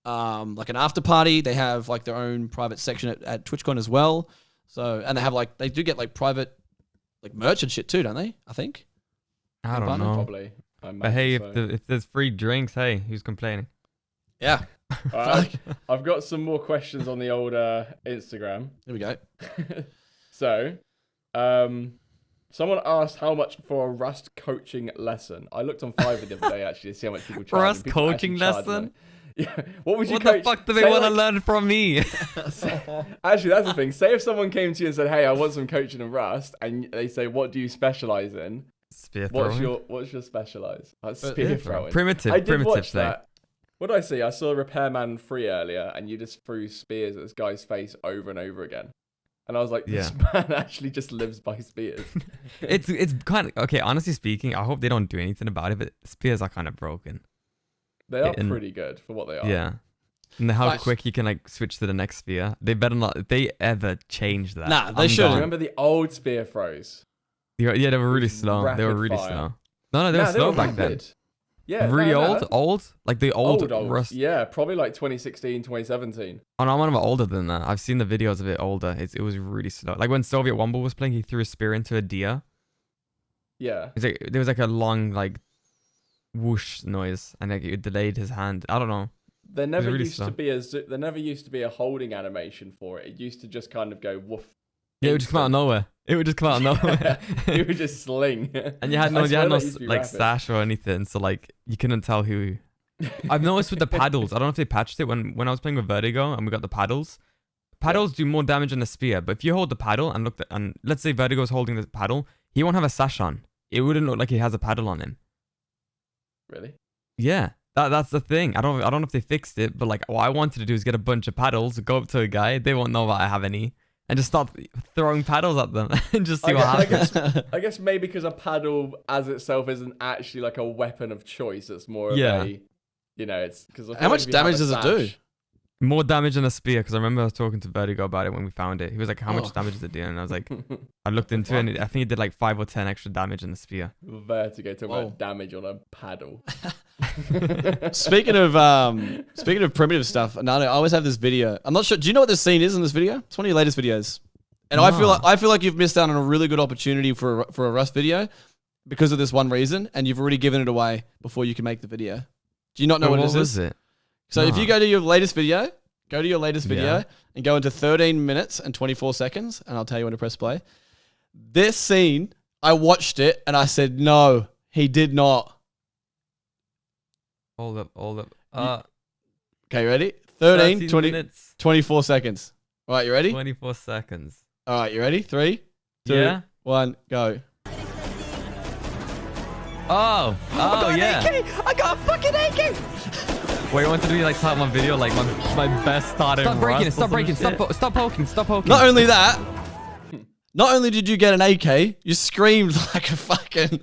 like an after party. They have like their own private section at TwitchCon as well. So, and they do get like private like merch and shit too, don't they? I think. I don't know. Probably. But hey, if there's free drinks, hey, who's complaining? Yeah. I've got some more questions on the old Instagram. Here we go. So, someone asked how much for a Rust coaching lesson. I looked on Fiverr the other day actually to see how much people charge. Rust coaching lesson? Yeah. What would you What coach? the fuck do they want to learn from me? Actually, that's the thing. Say if someone came to you and said, "Hey, I want some coaching in Rust," and they say, "What do you specialize in?" Spear throwing. What's your specialize? Spear throwing. Primitive watch thing. that. What did I see? I saw Repairman 3 earlier, and you just threw spears at this guy's face over and over again. And I was like, this man actually just lives by spears. It's kind of okay. Honestly speaking, I hope they don't do anything about it. But spears are kind of broken. They are pretty good for what they are. Yeah. And how quick you can like switch to the next spear. They better not. If they ever change that. Nah, they should. Remember the old spear throws? Yeah, they were really slow. They were really slow. No, they were slow back then. Yeah, really old, like the old Rust. Yeah, probably like 2016, 2017. Oh, no, I'm older than that. I've seen the videos of it older. It was really slow. Like when Soviet Womble was playing, he threw a spear into a deer. Yeah. There was like a long like whoosh noise, and like it delayed his hand. I don't know. There never used to be a holding animation for it. It used to just kind of go woof. Yeah, it would just come out of nowhere. It would just sling. And you had no like stash or anything, so like you couldn't tell who. I've noticed with the paddles. I don't know if they patched it when I was playing with Vertigo and we got the paddles. Paddles do more damage than the spear, but if you hold the paddle and let's say Vertigo's holding the paddle, he won't have a sash on. It wouldn't look like he has a paddle on him. Really? Yeah. That's the thing. I don't know if they fixed it, but like what I wanted to do is get a bunch of paddles, go up to a guy, they won't know that I have any. And just start throwing paddles at them and just see what happens. I guess maybe because a paddle as itself isn't actually like a weapon of choice. It's more of a you know, it's because how much damage does it do? More damage than a spear, because I remember I was talking to Vertigo about it when we found it. He was like, how much damage does it do? And I was like, I looked into it, and I think it did like 5 or 10 extra damage in the spear. Vertigo talking about damage on a paddle. Speaking of primitive stuff, Enardo, I always have this video. I'm not sure. Do you know what this scene is in this video? It's one of your latest videos. And I feel like you've missed out on a really good opportunity for a Rust video because of this one reason, and you've already given it away before you can make the video. Do you not know what this is? What was it? So if you go to your latest video, and go into 13 minutes and 24 seconds, and I'll tell you when to press play. This scene, I watched it and I said, no, he did not. Hold up. Okay, ready? 13, 20, minutes. 24 seconds. All right, you ready? 24 seconds. All right, you ready? 3, 2, 1, go. Oh, yeah. AK! I got a fucking AK! Wait, you want to do like type my video, like my best start in Rust? Stop breaking, stop poking. Not only that, not only did you get an AK, you screamed like a fucking,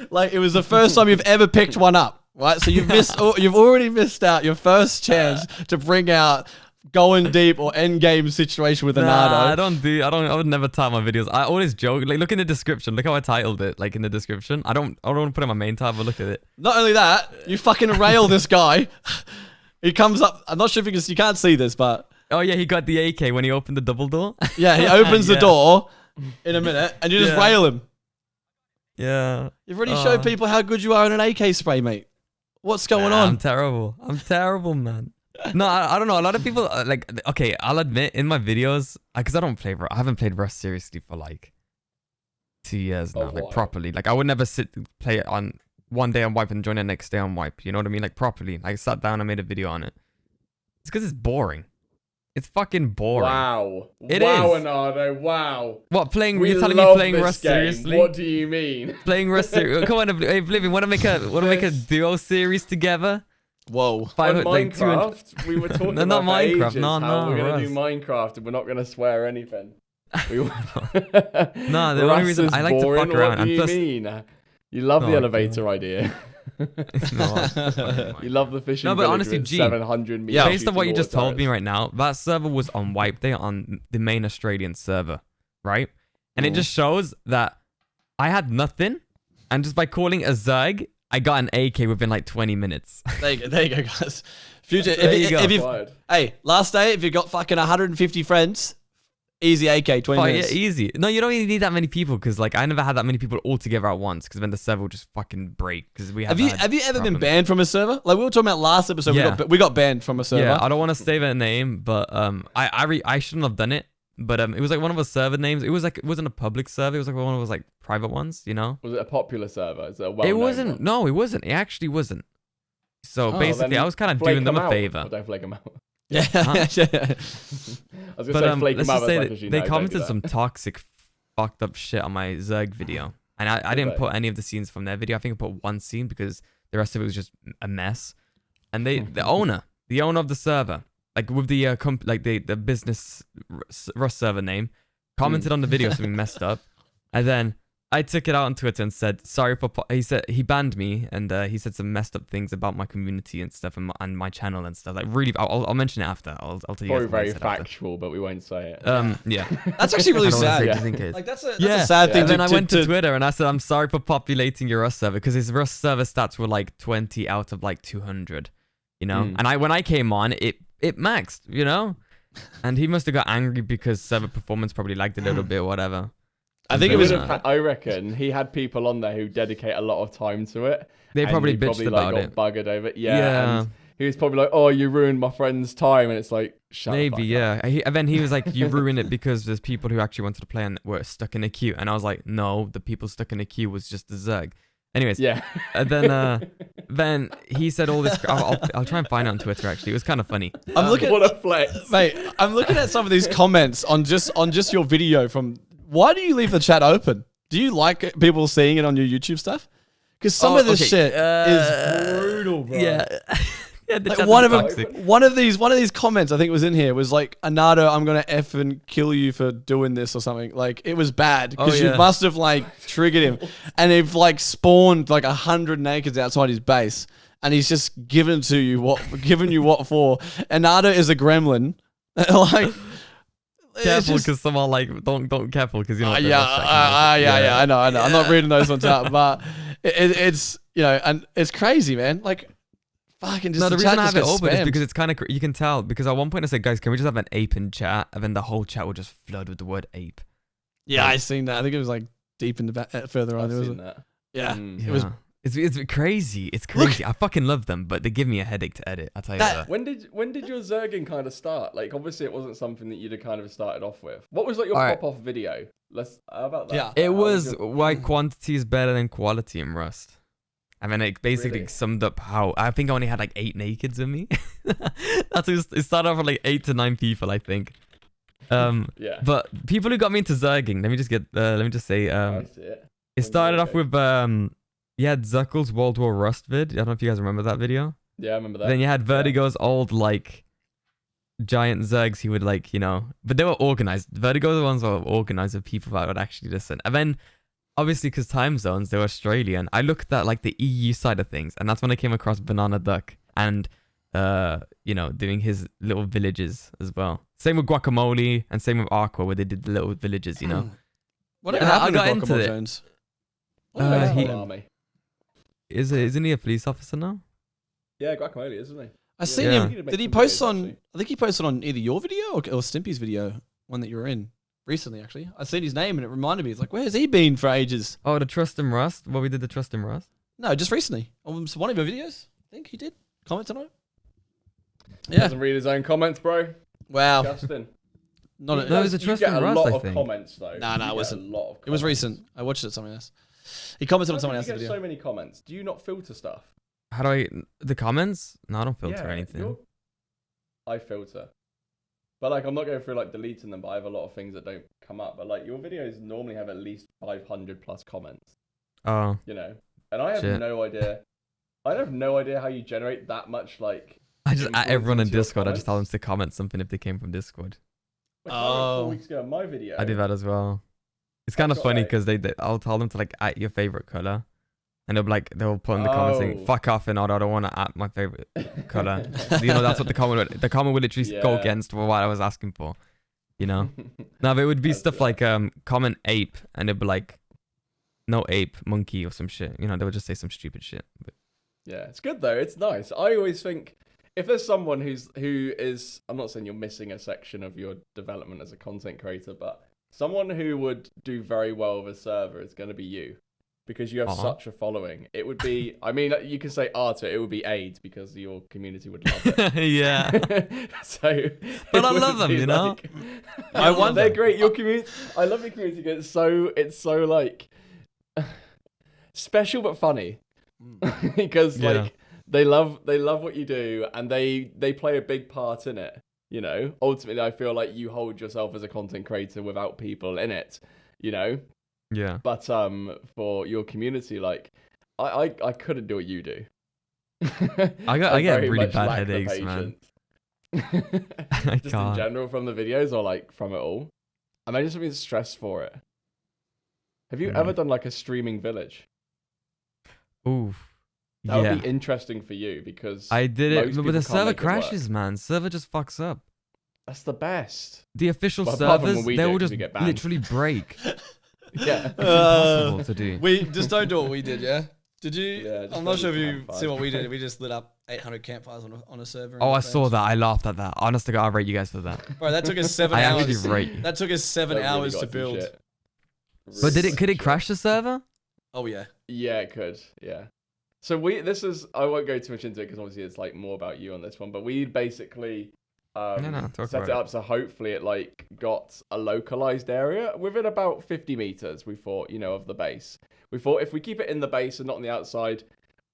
like it was the first time you've ever picked one up, right? So you've already missed out your first chance to bring out going deep or end game situation with Enardo. I would never type my videos. I always joke. Like, look in the description. Look how I titled it. Like in the description. I don't want to put it in my main tab, but look at it. Not only that, you fucking rail this guy. He comes up. I'm not sure if you can't see this, but oh yeah, he got the AK when he opened the double door. Yeah, he opens the door in a minute, and you just rail him. Yeah. You've already showed people how good you are in an AK spray, mate. What's going on? I'm terrible, man. No, I don't know. A lot of people like. Okay, I'll admit in my videos, because I haven't played Rust seriously for like 2 years now, like properly. Like I would never play it on one day on wipe and join the next day on wipe. You know what I mean? Like properly. I sat down and made a video on it. It's because it's boring. It's fucking boring. Wow. It is. Enardo, wow. What, you're telling me playing Rust game. seriously? What do you mean? Playing Rust seriously? Come on, Oblivion, want to make a duo series together? Whoa. On Minecraft, we were talking about Minecraft. How we're going to do Minecraft and we're not going to swear anything. No, the only reason I like to fuck around. What do you mean? You love the elevator idea. You love the fishing. No, but honestly, 700 meters. Yeah, based on what you just told me right now, that server was on wipe day on the main Australian server, right? And it just shows that I had nothing, and just by calling a Zerg, I got an AK within like 20 minutes. There you go, guys. Future, hey, last day, if you got fucking 150 friends, easy AK, 20 minutes. Yeah, easy. No, you don't even need that many people, because like I never had that many people all together at once, because then the server will just fucking break. Because have you ever been banned from a server? Like we were talking about last episode, we got banned from a server. Yeah, I don't want to say their name, but I shouldn't have done it. But it was like one of the server names. It wasn't a public server. It was like one of those like private ones, you know? Was it a popular server? Is it a well-known It wasn't. one? No, it wasn't. It actually wasn't. So basically, I was kind of doing them a favor. Don't flake them out. Yeah. I was going to say flake them out. They commented some toxic, fucked up shit on my Zerg video. And I didn't put any of the scenes from their video. I think I put one scene because the rest of it was just a mess. And the owner of the server, like with the the business Rust server name, commented on the video something messed up, and then I took it out on Twitter and said sorry for. He banned me, and he said some messed up things about my community and stuff and my channel and stuff. Like really, I'll mention it after. I'll tell you. Probably very factual, but we won't say it. Yeah, that's actually really sad. Like that's a sad thing. And then I went to Twitter and I said I'm sorry for populating your Rust server because his Rust server stats were like 20 out of like 200, you know. And when I came on, it maxed, you know. And he must have got angry because server performance probably lagged a little bit or whatever. I think it was. I reckon he had people on there who dedicate a lot of time to it. They probably bitched about it. Buggered over it. Yeah. And he was probably like, "Oh, you ruined my friend's time," and it's like, "Shut up." Maybe, yeah. And then he was like, "You ruined it because there's people who actually wanted to play and were stuck in a queue." And I was like, "No, the people stuck in a queue was just the Zerg." Anyways, yeah. And then he said all this. I'll try and find it on Twitter. Actually, it was kind of funny. I'm looking. What a flex, mate! I'm looking at some of these comments on just your video from. Why do you leave the chat open? Do you like people seeing it on your YouTube stuff? Because some of this shit is brutal, bro. Yeah. Like one of these comments I think was in here was like, Enardo, I'm gonna effing kill you for doing this or something. Like it was bad because you must have like triggered him, and they've like spawned like 100 nakeds outside his base, and he's just giving you what for. Enardo is a gremlin. Like, careful because someone like don't careful because you know. Yeah, I know. I'm not reading those ones out, but it's and it's crazy, man. Like, fucking just. No, the reason I have it open is spammed. because it's kind of you can tell because at one point I said, guys, can we just have an ape in chat, and then the whole chat would just flood with the word ape. Yeah, I seen that. I think it was like deep in the back, further on. I've seen that. Yeah, It was. It's crazy. It's crazy. I fucking love them, but they give me a headache to edit. I'll tell you that. When did your zerging kind of start? Like, obviously, it wasn't something that you'd have kind of started off with. What was like your pop-off video? How about that? Yeah. It was why quantity is better than quality in Rust. I mean, it basically summed up how I think I only had like 8 nakeds with me. It started off with like 8 to 9 people, I think. Yeah. But people who got me into zerging, let me just say, I see it. It started off with you had Zuckel's World War Rust vid. I don't know if you guys remember that video. Yeah, I remember that. Then you had Vertigo's old like giant zergs. He would like but they were organized. Vertigo the ones that were organized with people that would actually listen. And then obviously because time zones, they were Australian. I looked at like the EU side of things, and that's when I came across Banana Duck and doing his little villages as well. Same with Guacamole and same with Aqua where they did the little villages. What happened I got to into Guacamole it. Jones? Army. Isn't he a police officer now? Yeah, Guacamole, isn't he? I seen Yeah. him. Did he post on? I think he posted on either your video or Stimpy's video, one that you were in recently. Actually, I seen his name and it reminded me. It's like, where's he been for ages? Oh, the Trust in Rust. Well, we did the Trust in Rust. No, just recently on one of your videos. I think he did comment on it. Yeah. Doesn't read his own comments, bro. Wow. Justin. No, it was a Trust in Rust, I think. You get a lot of comments, though. No, it wasn't. A lot of comments. It was recent. I watched it something else. He commented on someone else's video. You get so many comments. Do you not filter stuff? How do the comments? No, I don't filter anything. I filter. But like, I'm not going through like deleting them, but I have a lot of things that don't come up. But like, your videos normally have at least 500 plus comments. Oh. And I have no idea. I have no idea how you generate that much like. I just at everyone in Discord. Comments. I just tell them to comment something if they came from Discord. Like, 4 weeks ago, my video. I do that as well. It's kind of funny because I'll tell them to like at your favorite color, and they'll put in the comments saying "fuck off" and I don't want to at my favorite color. That's what the comment would literally go against what I was asking for. No, but it would be stuff like comment ape, and it'd be like no ape, monkey or some shit. They would just say some stupid shit. But. Yeah, it's good though. It's nice. I always think if there's someone who is, I'm not saying you're missing a section of your development as a content creator, but someone who would do very well with a server is going to be you, because you have such a following. It would be, I mean, you can say Arthur, it would be AIDS because your community would love it. Yeah. But I love them, I wonder. They're great. Your community, I love your community because it's so like special but funny. Because like they love what you do and they play a big part in it. Ultimately I feel like you hold yourself as a content creator without people in it, Yeah. But for your community, like I couldn't do what you do. I get really bad headaches, man. Just in general from the videos or like from it all. And I just been stressed for it. Have you ever done like a streaming village? Ooh. That would be interesting for you because I did it, but the server crashes, man. Server just fucks up. That's the best. The official servers, they will just literally break. Yeah. It's impossible to do. We just don't do what we did, yeah? Did you? Yeah, I'm not sure if you see what we did. We just lit up 800 campfires on a server. Oh, I saw that. I laughed at that. Honest to God, I'll rate you guys for that. Bro, that took us 7 hours. I actually rate you. That took us 7 hours to build. But could it crash the server? Oh, yeah. Yeah, it could. Yeah. So I won't go too much into it because obviously it's like more about you on this one, but we basically set it up so hopefully it like got a localized area within about 50 meters, we thought, of the base. We thought if we keep it in the base and not on the outside,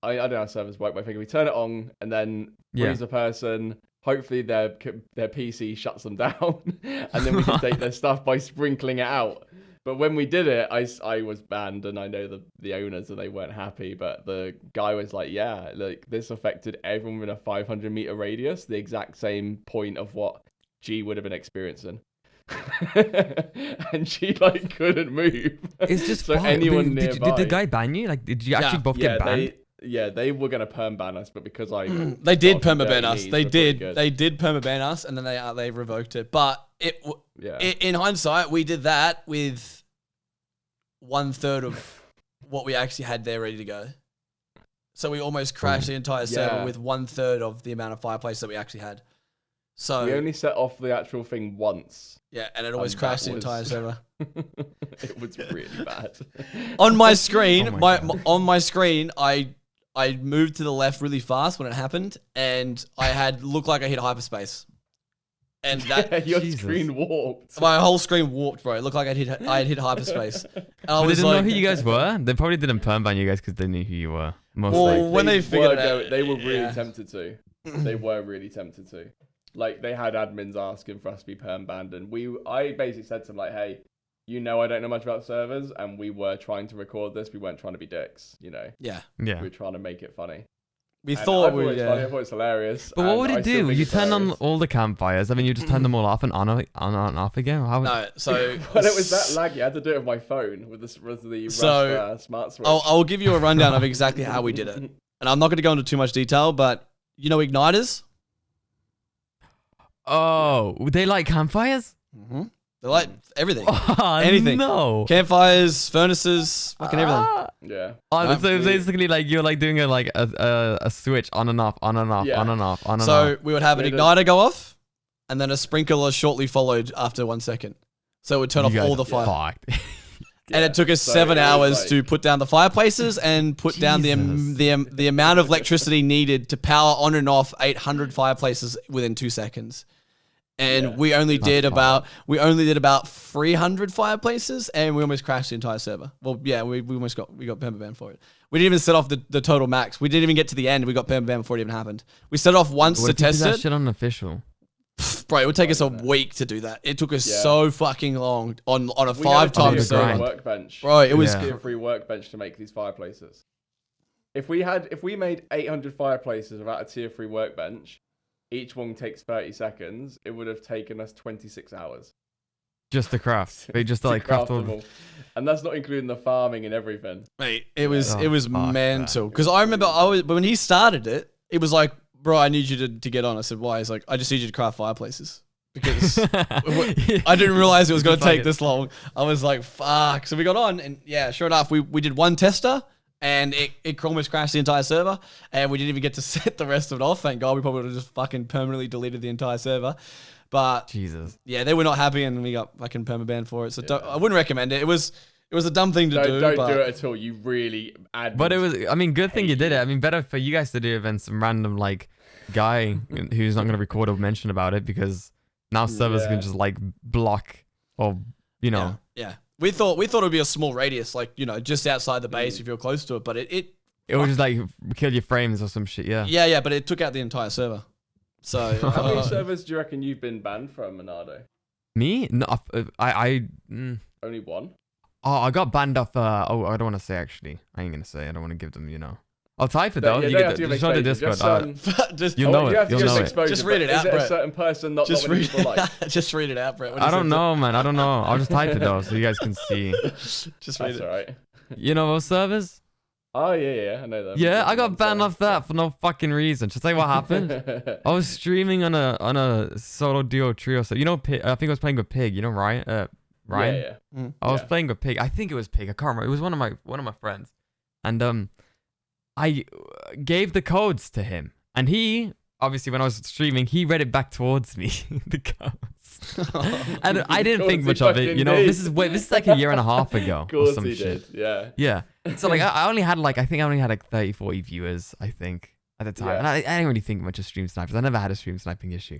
I don't know how servers work, but I think we turn it on and then freeze a person, hopefully their PC shuts them down, and then we can take their stuff by sprinkling it out. But when we did it, I was banned, and I know the owners, and they weren't happy. But the guy was like, "Yeah, like this affected everyone within a 500-meter radius, the exact same point of what G would have been experiencing." And she like couldn't move. It's just so anyone nearby. Did the guy ban you? Like, did you actually both get banned? Yeah, they were gonna perm ban us, but because I they did permaban us. They did permaban us, and then they revoked it. But in hindsight, we did that with 1/3 of what we actually had there ready to go. So we almost crashed the entire server with 1/3 of the amount of fireplace that we actually had. So we only set off the actual thing once. Yeah, and it always crashed the entire server. It was really bad. On my screen, on my screen, I moved to the left really fast when it happened, and looked like I hit hyperspace. And that your screen warped. My whole screen warped, bro. It looked like I had hit hyperspace. And they didn't know who you guys were. They probably didn't perm ban you guys because they knew who you were. When they figured it out, they were really tempted to. They were really tempted to. Like, they had admins asking for us to be perm banned, and I basically said to them, like, hey, I don't know much about servers, and we were trying to record this. We weren't trying to be dicks, Yeah. We were trying to make it funny. We thought funny. I thought it was hilarious. But what would it do? You turn on all the campfires. I mean, you just turn them all off and on and off again? No, so... When it was that laggy, I had to do it with my phone, with the smart switch. I'll give you a rundown of exactly how we did it. And I'm not going to go into too much detail, but you know igniters? Oh, they like campfires? Mm-hmm. They like everything. Anything. No. Campfires, furnaces, fucking everything. Yeah. So basically, like, you're like doing a switch on and off, on and off, on and off, on and off. So we would have an igniter go off, and then a sprinkler shortly followed after 1 second. So it would turn off all the fire. And it took us 7 hours to put down the fireplaces and put down the amount of electricity needed to power on and off 800 fireplaces within 2 seconds. And we only did about 300 fireplaces, and we almost crashed the entire server. Well, yeah, we got permaban for it. We didn't even set off the total max. We didn't even get to the end. We got permaban before it even happened. We set off once to test it. That shit unofficial. Bro, it would take us a week to do that. It took us so fucking long on a 5-time server. Workbench. Bro, it was tier 3 workbench to make these fireplaces. If we made 800 fireplaces without a tier 3 workbench, each one takes 30 seconds, it would have taken us 26 hours. Just to craft. They just like craft all. And that's not including the farming and everything. Mate, it was mental. Because I remember but when he started it, it was like, bro, I need you to get on. I said, why? He's like, I just need you to craft fireplaces. Because I didn't realize it was going to take this long. I was like, fuck. So we got on, and yeah, sure enough, we did one tester, and it almost crashed the entire server, and we didn't even get to set the rest of it off. Thank God, we probably would have just fucking permanently deleted the entire server. But Jesus, yeah, they were not happy, and we got fucking permaban for it. So I wouldn't recommend it. It was a dumb thing to do. Don't do it at all. You really add. But it was. I mean, good thing you did it. I mean, better for you guys to do it than some random like guy who's not going to record or mention about it, because now servers can just like block or Yeah. We thought it would be a small radius, like, just outside the base if you're close to it, but it would just like kill your frames or some shit. Yeah, but it took out the entire server. So how many servers do you reckon you've been banned from, Enardo? Me? No, only one. Oh, I got banned off. I don't want to say, actually. I ain't gonna say. I don't want to give them. I'll type it though. You get the Discord. You'll know it. Just read it out, Brett. Is it a certain person? Not just many people like. Just read it out, Brett. I don't know, man. I don't know. I'll just type it though, so you guys can see. Just read it. All right. You know those servers? Oh yeah, I know them. Yeah, I got banned off that for no fucking reason. Just like what happened. I was streaming on a solo duo trio. So I think I was playing with Pig. You know Ryan? Ryan. Yeah. I was playing with Pig. I think it was Pig. I can't remember. It was one of my friends, and I gave the codes to him, and he obviously, when I was streaming, he read it back towards me, the codes, and I didn't think much of it. This is like a year and a half ago. Of course or some he shit. did. Yeah. So like I only had like 30, 40 viewers, I think, at the time, and I didn't really think much of stream snipers. I never had a stream sniping issue,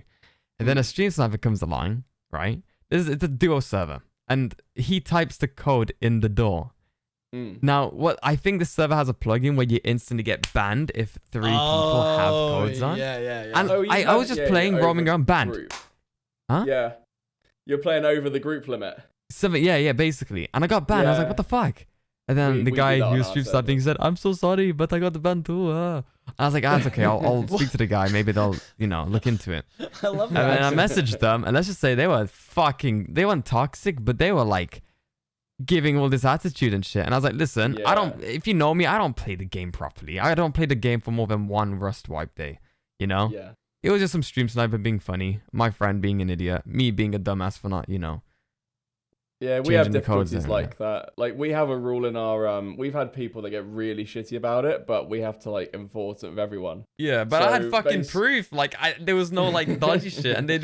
and then a stream sniper comes along, right? It's a duo server, and he types the code in the door. Now, I think the server has a plugin where you instantly get banned if 3 people have codes on. Yeah. And I was just playing, roaming around, banned. Group. Huh? Yeah. You're playing over the group limit. Yeah, basically. And I got banned. I was like, what the fuck? And then the guy who was stream sniping said, I'm so sorry, but I got the ban too. I was like, that's okay. I'll speak to the guy. Maybe they'll, look into it. I love that. And then I messaged them, and let's just say they weren't toxic, but they were like giving all this attitude and shit. And I was like, listen, if you know me, I don't play the game properly. I don't play the game for more than one Rust wipe day, you know? Yeah. It was just some stream sniper being funny, my friend being an idiot, me being a dumbass for not, you know. Yeah, we have difficulties like that. Like, we have a rule in our we've had people that get really shitty about it, but we have to like enforce it with everyone. Yeah, but I had fucking proof. Like, there was no like dodgy shit, and I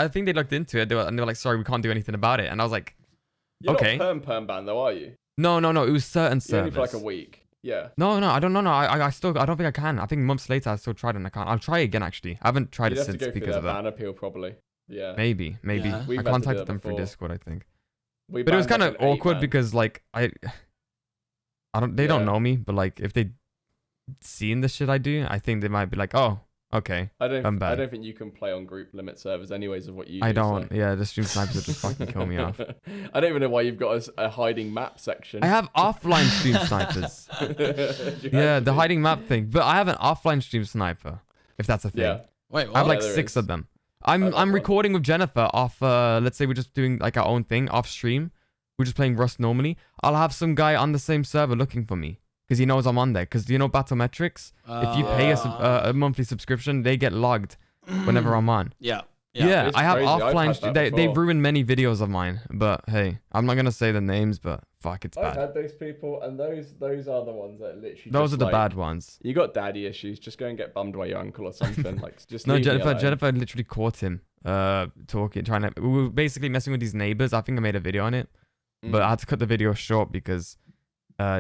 think they looked into it, and they were like, sorry, we can't do anything about it. And I was like, You're okay. not perm ban though, are you? No, it was certain servers. Only for like a week. Yeah. No, I don't know. I don't think I can. I think months later I still tried and I can't. I'll try again actually. I haven't tried it since because of that. Ban appeal probably. Yeah. Maybe. Yeah. I contacted them through Discord, I think. But it was kind of awkward because like they don't know me, but like if they seen the shit I do, I think they might be like, oh, okay. I don't think you can play on group limit servers anyways of what you do. I don't. So. Yeah, the stream snipers would just fucking kill me off. I don't even know why you've got a hiding map section. I have offline stream snipers. Yeah, the hiding map thing. But I have an offline stream sniper, if that's a thing. Yeah. Wait, what? I have like 6 of them. I'm recording with Jennifer off, let's say we're just doing like our own thing off stream. We're just playing Rust normally. I'll have some guy on the same server looking for me because he knows I'm on there. Because you know Battlemetrics? If you pay a monthly subscription, they get logged whenever I'm on. Yeah. Yeah, I have crazy. offline. They've ruined many videos of mine. But hey, I'm not going to say the names, but fuck, it's bad. I've had those people, and those are the ones that literally. Those are the bad ones. You got daddy issues. Just go and get bummed by your uncle or something. Like, just no, leave me alone. Jennifer literally caught him talking, trying to. We were basically messing with his neighbors. I think I made a video on it, but I had to cut the video short because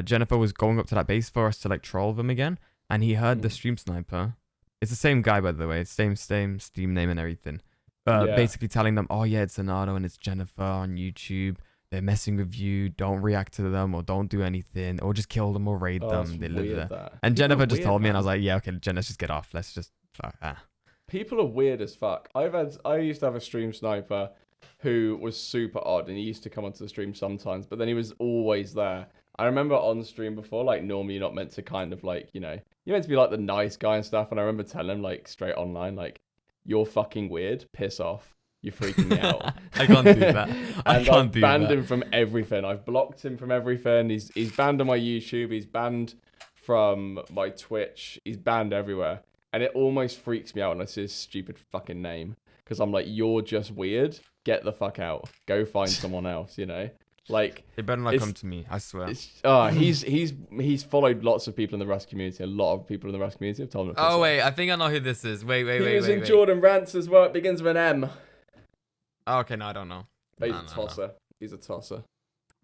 Jennifer was going up to that base for us to like troll them again, and he heard the stream sniper. It's the same guy, by the way. Same Steam name and everything. Basically telling them, oh yeah, it's Enardo and it's Jennifer on YouTube. They're messing with you. Don't react to them or don't do anything or just kill them or raid them. They live there. And Jennifer just told me, and I was like, yeah, okay, Jen, let's just get off. Let's just fuck. People are weird as fuck. I used to have a stream sniper who was super odd, and he used to come onto the stream sometimes, but then he was always there. I remember on stream before, like normally you're not meant to kind of like, you know, you're meant to be like the nice guy and stuff. And I remember telling him like straight online, like, you're fucking weird. Piss off. You're freaking me out. I can't do that. I've banned him from everything. I've blocked him from everything. He's banned on my YouTube. He's banned from my Twitch. He's banned everywhere. And it almost freaks me out when I see his stupid fucking name. Because I'm like, you're just weird. Get the fuck out. Go find someone else, you know? Like, they better not come to me, I swear. He's followed lots of people in the Rust community. A lot of people in the Rust community have told him. Oh wait, I think I know who this is. Wait. He was in Jordan Rants as well. It begins with an M. Oh, okay, no, I don't know. But he's a tosser. He's a tosser.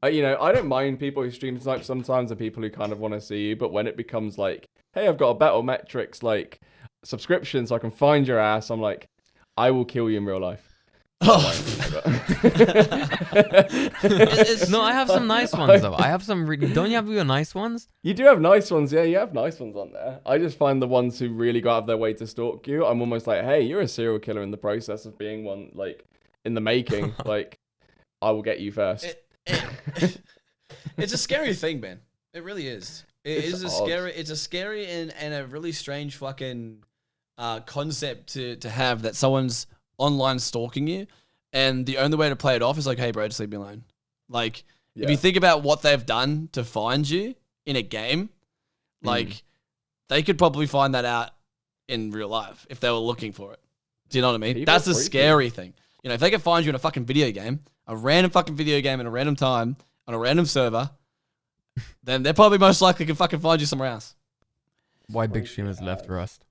You know, I don't mind people who stream snipe sometimes and people who kind of want to see you, but when it becomes like, hey, I've got a Battlemetrics like subscription so I can find your ass, I'm like, I will kill you in real life. No, I have some nice ones though. I have some really. Don't you have your nice ones? You do have nice ones, yeah. You have nice ones on there. I just find the ones who really go out of their way to stalk you. I'm almost like, hey, you're a serial killer in the process of being one, like in the making. Like, I will get you first. It's a scary thing, man. It really is. It's a scary and a really strange fucking concept to have that someone's online stalking you, and the only way to play it off is like, hey bro, just leave me alone. Like, if you think about what they've done to find you in a game, like they could probably find that out in real life if they were looking for it. Do you know what I mean? That's the scary thing. You know, if they can find you in a fucking video game, a random fucking video game at a random time on a random server, then they're probably most likely can fucking find you somewhere else. Why big streamers left Rust?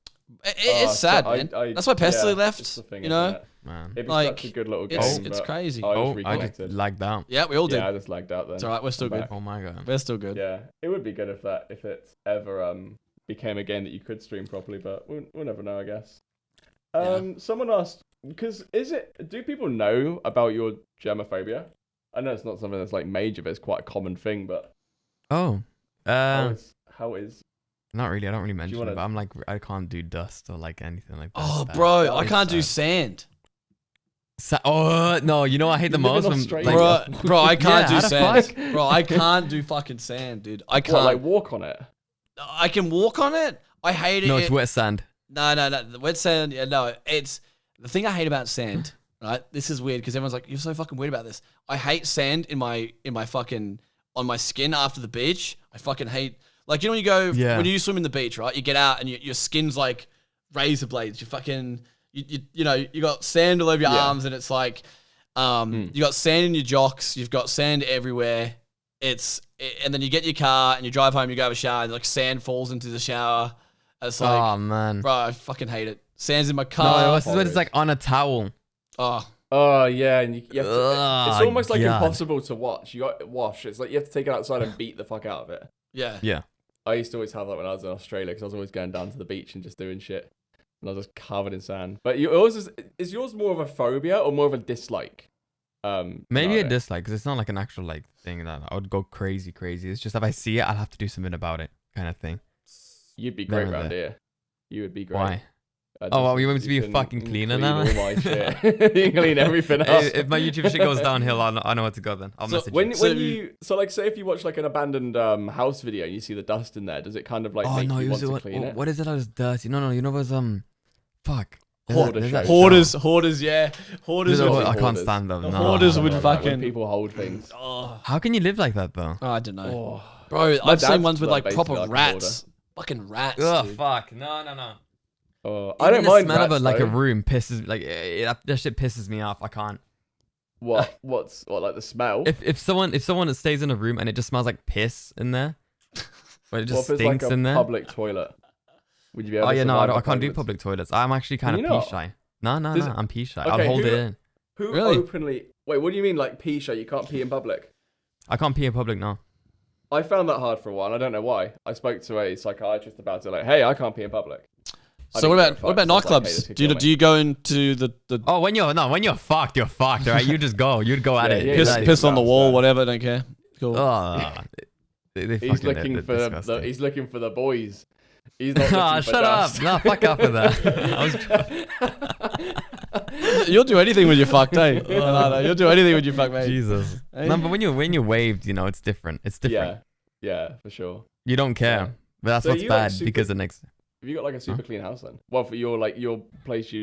It's sad, man. That's why Pestily left. You know, man. It'd be such a good little game. It's crazy. I just lagged out. Yeah, we all did. Yeah, I just lagged out then. It's alright, we're still good. Oh my god, we're still good. Yeah, it would be good if it ever became a game that you could stream properly, but we'll never know, I guess. Someone asked, do people know about your germophobia? I know it's not something that's like major, but it's quite a common thing. But how is? Not really. I don't really mention it, but I'm like, I can't do dust or like anything like that. Oh, bro, I can't do sand. No, you know I hate the most when, bro, I can't do sand. Bro, I can't do fucking sand, dude. I can't. Like walk on it. I can walk on it. I hate it. No, it's wet sand. No, wet sand. Yeah, no, it's the thing I hate about sand right? This is weird because everyone's like, you're so fucking weird about this. I hate sand in my fucking on my skin after the beach. I fucking hate like when you go when you swim in the beach, right? You get out and your skin's like razor blades. You fucking you know you got sand all over your arms and it's like you got sand in your jocks. You've got sand everywhere. And then you get your car and you drive home. You go have a shower and like sand falls into the shower. It's like, oh man, bro, I fucking hate it. Sand's in my car. No, this is what it's like on a towel. Oh yeah, and you have to, it's almost like impossible to watch. You got to wash. It's like you have to take it outside and beat the fuck out of it. Yeah. I used to always have that when I was in Australia because I was always going down to the beach and just doing shit, and I was just covered in sand. But is yours more of a phobia or more of a dislike? Maybe a dislike because it's not like an actual like thing that I would go crazy. It's just if I see it, I'll have to do something about it, kind of thing. You'd be great around here. You would be great. Why? You want me to be a fucking cleaner now? All my shit. You clean everything up. If my YouTube shit goes downhill, I know where to go then. I'll message you. Say if you watch like an abandoned house video and you see the dust in there, does it kind of like make you want to clean it? What is it? I was dirty. No, you know those fuck. Hoarders, yeah. Hoarders. I can't stand them. Hoarders would fucking when people hold things. How can you live like that though? I don't know, bro. I've seen ones with like proper rats. Fucking rats. Oh dude. fuck! No. I don't mind. The smell of like a room pisses that shit pisses me off. I can't. What like the smell? If someone stays in a room and it just smells like piss in there, but it just stinks like in there. Public toilet. Would you be able to I can't do public toilets. I'm actually kind of pee shy. No, I'm pee shy. Okay, I'll hold it in. Who openly? Wait, what do you mean like pee shy? You can't pee in public? I can't pee in public, no. I found that hard for a while. I don't know why. I spoke to a psychiatrist about it. Like, hey, I can't pee in public. So what about nightclubs? Like, hey, do you go into the? Oh, when you're fucked, you're fucked. All right, you just go. You'd go at it. Piss on the wall, whatever. Don't care. Cool. He's looking for the boys. He's not looking for shut dust. up. No, fuck up with that. You'll do anything when you're fucked, eh? No, you'll do anything when you're fucked, mate. Jesus. Hey? No, but when you're waved, it's different. It's different. Yeah, for sure. You don't care, but that's what's bad because the next. Have you got like a super clean house then? Well, for your place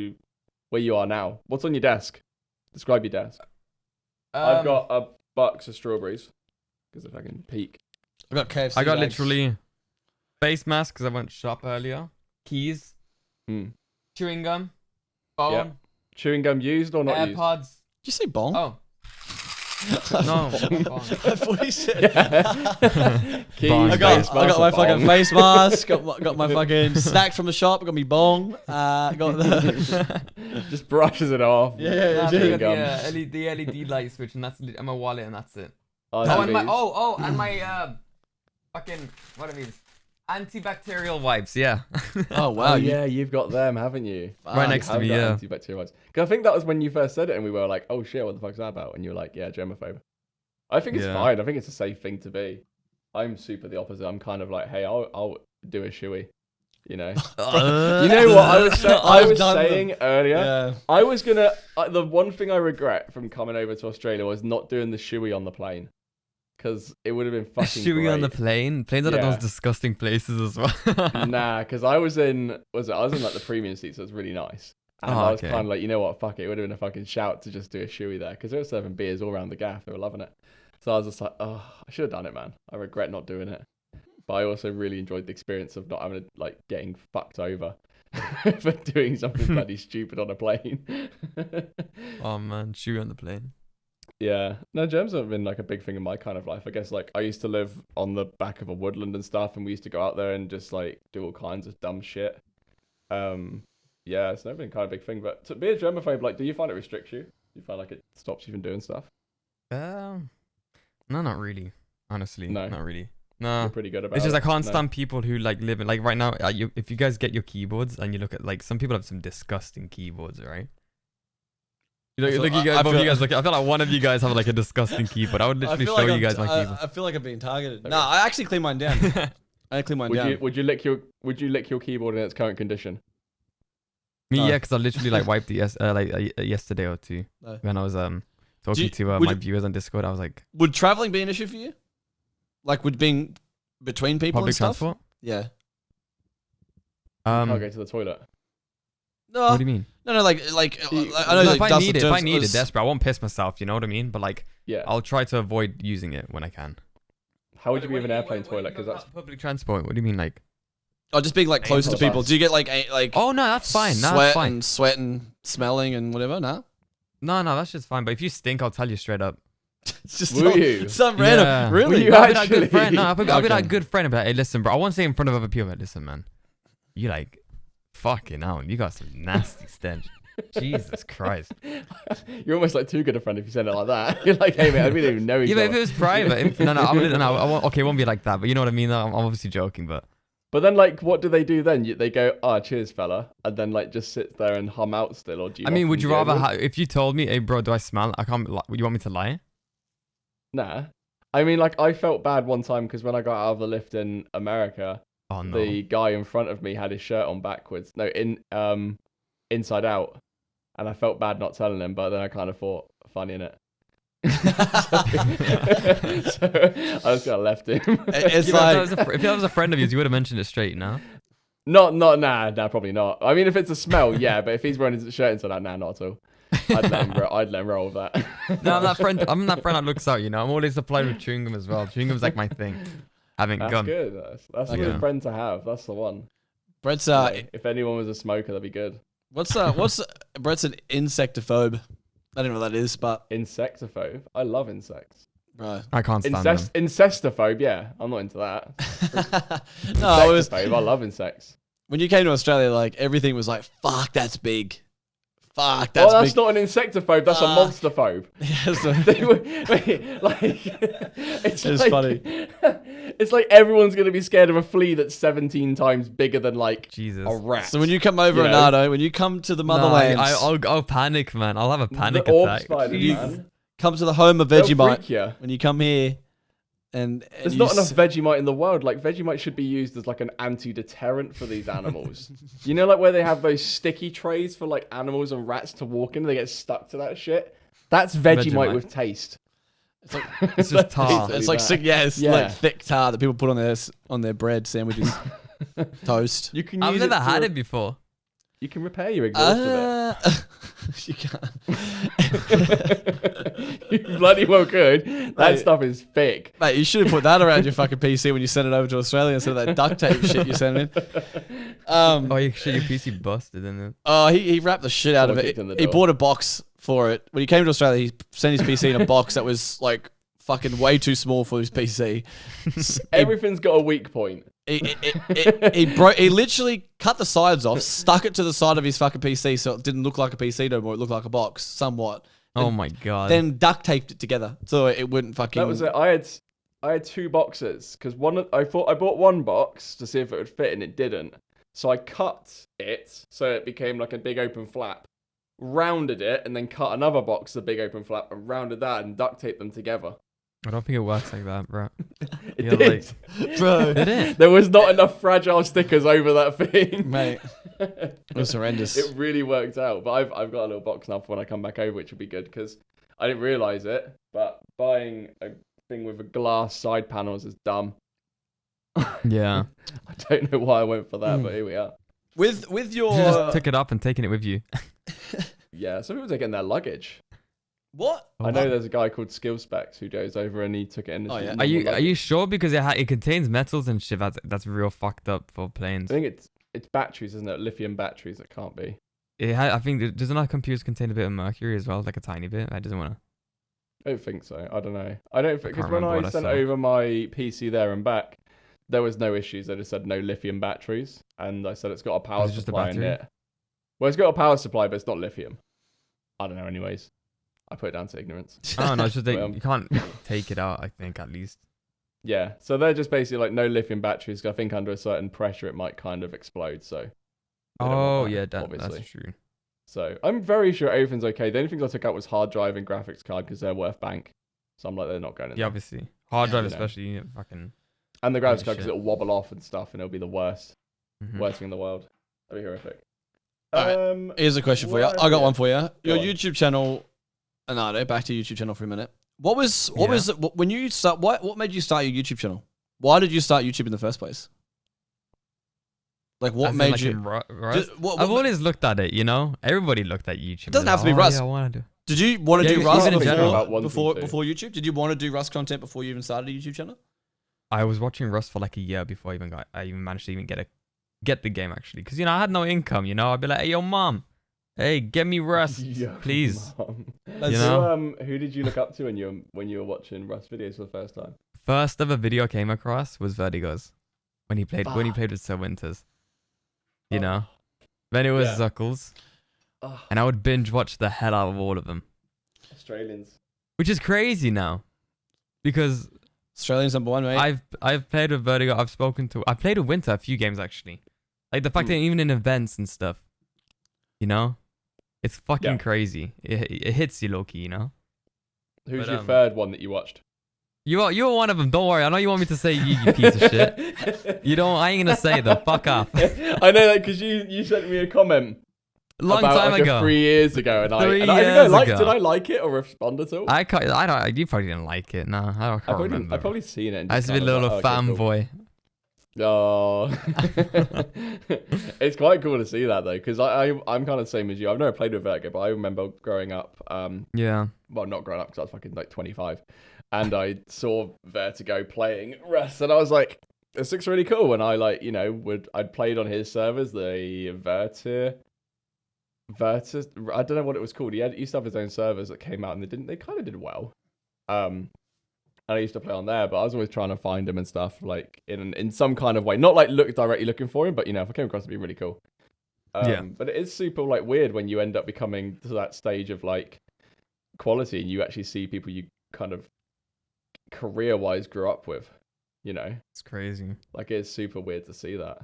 where you are now. What's on your desk? Describe your desk. I've got a box of strawberries because if I can peek. I got KFC. I got literally face mask because I went shop earlier. Keys. Chewing gum. Bone. Yep. Chewing gum used or not used? AirPods. Did you say bong? Oh. No. I thought he said. Keys, I got my fucking face mask. Got my fucking snacks from the shop. Got me bong. Got the just brushes it off. Yeah. The LED light switch and my wallet and that's it. And my fucking what are these? Antibacterial wipes, yeah. Oh wow, you've got them, haven't you? Right next to me, yeah. Antibacterial wipes. Because I think that was when you first said it, and we were like, "Oh shit, what the fuck's that about?" And you were like, "Yeah, germaphobe." I think it's fine. I think it's a safe thing to be. I'm super the opposite. I'm kind of like, "Hey, I'll do a shoey," you know. You know what I was saying earlier? Yeah. I was gonna. The one thing I regret from coming over to Australia was not doing the shoey on the plane. Because it would have been fucking great. On the plane? Planes are like those disgusting places as well. Nah, because I was in like the premium seat, so it was really nice. And I was kind of like, you know what, fuck it. It would have been a fucking shout to just do a shoey there. Because they were serving beers all around the gaff. They were loving it. So I was just like, oh, I should have done it, man. I regret not doing it. But I also really enjoyed the experience of not having to, like, getting fucked over for doing something bloody stupid on a plane. Oh, man. Shoey on the plane. Yeah, no, germs have been like a big thing in my kind of life. I guess like I used to live on the back of a woodland and stuff, and we used to go out there and just like do all kinds of dumb shit. Yeah, it's never been kind of a big thing. But to be a germaphobe, like, do you find it restricts you? Do you find like it stops you from doing stuff? No, not really. Honestly, no, not really. No, you're pretty good about it. It's just I can't stand people who like live in like right now. If you guys get your keyboards and you look at like some people have some disgusting keyboards, right? I feel like one of you guys have like a disgusting keyboard. I would literally show you guys my keyboard. I feel like I'm being targeted. Okay. No, I actually clean mine down. Would you lick your keyboard in its current condition? Me, yeah, because I literally like wiped it yesterday or two when I was talking to my viewers on Discord. I was like, would traveling be an issue for you? Like, would being between people public and stuff? Transport? Yeah. You can't go to the toilet. No. What do you mean? No, like I know No, like if I need it desperate, I won't piss myself. You know what I mean? But like, Yeah. I'll try to avoid using it when I can. How would you be in an airplane toilet? Because that's public transport. What do you mean, like? Oh, just being like closer to people. Do you get like Oh no, that's fine. No, sweat that's fine. and sweat and smelling and whatever? No. No, that's just fine. But if you stink, I'll tell you straight up. It's just Will you? some random. Yeah. Really? Will you I'll be that actually? good friend. No, I'll be Okay. that good friend. But hey, listen, bro. I won't say in front of other people. But listen, man. You like, fucking hell. You got some nasty stench. Jesus Christ. You're almost like too good a friend if you said it like that. You're like, hey man, we don't even know each Yeah, but other. if it was private, no, I won't. Okay, it won't be like that. But you know what I mean. I'm obviously joking, but. But then, like, what do they do then? They go, cheers, fella, and then like just sit there and hum out still, or do you? I mean, would you rather have? if you told me, hey, bro, do I smell? I can't. Would you want me to lie? Nah. I mean, like, I felt bad one time because when I got out of the lift in America, Oh no. the guy in front of me had his shirt on backwards. No, inside out, and I felt bad not telling him. But then I kind of thought, funny innit? So I just kind of left him. It's Yeah, like if that was a friend of yours, you would have mentioned it straight. No. Nah, probably not. I mean, if it's a smell, yeah, but if he's wearing his shirt inside out, nah, not at all. I'd let him roll with that. No, I'm that friend. I'm that friend that looks out. You know, I'm always supplied with chewing gum as well. Chewing gum's like my thing. Having That's gum. good. That's a good friend to have. That's the one. Brett's If anyone was a smoker, that'd be good. what's Brett's an insectophobe. I don't know what that is, but Insectophobe. I love insects. right. I can't stand them. Incestophobe. Yeah, I'm not into that. No, I was Insectophobe. I love insects. when you came to Australia, like everything was like, fuck, that's big. Fuck, that's That's big. not an insectophobe. That's a monsterphobe. Yeah, so- It's It's funny. It's like everyone's gonna be scared of a flea that's 17 times bigger than like Jesus. a rat. So when you come over, You know? Enardo, when you come to the motherlands, I'll panic, man. I'll have a panic the orb attack. spider, Jesus. man. come to the home of They'll Vegemite. freak ya. When you come here, and There's you not enough Vegemite in the world. Like, Vegemite should be used as like an anti-deterrent for these animals. You know, like where they have those sticky trays for like animals and rats to walk in, they get stuck to that shit. That's Vegemite. With taste. It's like It's just tar. it's like sick, it's like thick tar that people put on their bread sandwiches, toast. You can. I've use never it had to- it before. You can repair your exhaust with You can't. it. You bloody well could. That Mate. stuff is thick. Mate, you should have put that around your fucking PC when you sent it over to Australia instead of that duct tape shit you sent in. Oh, your PC busted and then. Oh, he wrapped the shit out of Someone it. kicked in the He door. bought a box for it. When he came to Australia, he sent his PC in a box that was like fucking way too small for his PC. Everything's got a weak point. He literally cut the sides off, stuck it to the side of his fucking PC so it didn't look like a PC no more. It looked like a box, somewhat. Oh my god. Then duct taped it together so it wouldn't fucking. That was it. I had two boxes because I bought one box to see if it would fit and it didn't. So I cut it so it became like a big open flap, rounded it, and then cut another box, a big open flap, and rounded that and duct taped them together. I don't think it works like that, bro. It Yeah, did. Bro, Did it? There was not enough fragile stickers over that thing. mate. It was horrendous. It really worked out. But I've got a little box now for when I come back over, which will be good because I didn't realise it. But buying a thing with a glass side panels is dumb. Yeah. I don't know why I went for that, but here we are. With You your just took it up and taken it with you. Yeah, some people take it in their luggage. what? I know there's a guy called Skill Specs who goes over and he took it in. Oh, yeah. his Are you luggage. sure? Because it contains metals and shit. That's real fucked up for planes. I think it's batteries, isn't it? Lithium batteries. It can't be. I think doesn't our computers contain a bit of mercury as well, like a tiny bit? I doesn't want to. I don't think so. I don't know. I don't think because when remember I what I sent saw. over my PC there and back, there was no issues. They just said no lithium batteries, and I said it's got a power Is it just a supply in battery? it. Well, it's got a power supply, but it's not lithium. I don't know. Anyways, I put it down to ignorance. Oh no, it's just Well, you can't take it out. I think at least. Yeah, so they're just basically like no lithium batteries. 'Cause I think under a certain pressure it might kind of explode. So. they don't Oh want yeah, that, obviously. that's true. So I'm very sure everything's okay. The only things I took out was hard drive and graphics card because they're worth bank. So I'm like, they're not going in Yeah, there. obviously hard drive, you know. especially you fucking. And the graphics Holy card because shit. it'll wobble off and stuff, and it'll be the worst Mhm. thing in the world. That'd be horrific. Alright, Here's a question for you. what- I got one for you. Your on. YouTube channel, Enardo. Back to your YouTube channel for a minute. What was Yeah. when you start? What made you start your YouTube channel? Why did you start YouTube in the first place? Like what As in, made like, you? in Rust? What I've always looked at it, you know. Everybody looked at YouTube. It doesn't have to be like, Rust. Yeah, I want to do. Did you want to Yeah, do Rust even in general. before YouTube? Did you want to do Rust content before you even started a YouTube channel? I was watching Rust for like a year before I even managed to even get the game actually, because I had no income. I'd be like, hey, yo, mom, hey, get me Rust, please. Who did you look up to when you were watching Rust videos for the first time? First ever video I came across was Vertigo's when he played with Sir Winters. Then it was Zuckles, and I would binge watch the hell out of all of them. Australians, which is crazy now, because Australians number one, mate. I've played with Vertigo. I've played with Winter a few games actually. Like the fact that even in events and stuff, it's fucking crazy. It hits you low key, Who's your third one that you watched? You were one of them. Don't worry. I know you want me to say you piece of shit. You don't. I ain't gonna say it though. Fuck off. I know that because you sent me a comment. Long time ago. 3 years ago, and I did I like it or respond at all? I don't. You probably didn't like it. No, I can't remember. I've probably seen it. I used to be a little fanboy. Oh, it's quite cool to see that though, because I'm kind of the same as you. I've never played with Vertigo, but I remember growing up. Well, not growing up because I was fucking like 25, and I saw Vertigo playing Rust, and I was like, this looks really cool. And I I'd played on his servers, the Vertus, I don't know what it was called. He used to have his own servers that came out, and they kind of did well. And I used to play on there, but I was always trying to find him and stuff, like in some kind of way, not like directly looking for him, but if I came across, it'd be really cool. But it is super like weird when you end up becoming to that stage of like quality, and you actually see people you kind of career-wise grew up with. It's crazy. Like it's super weird to see that.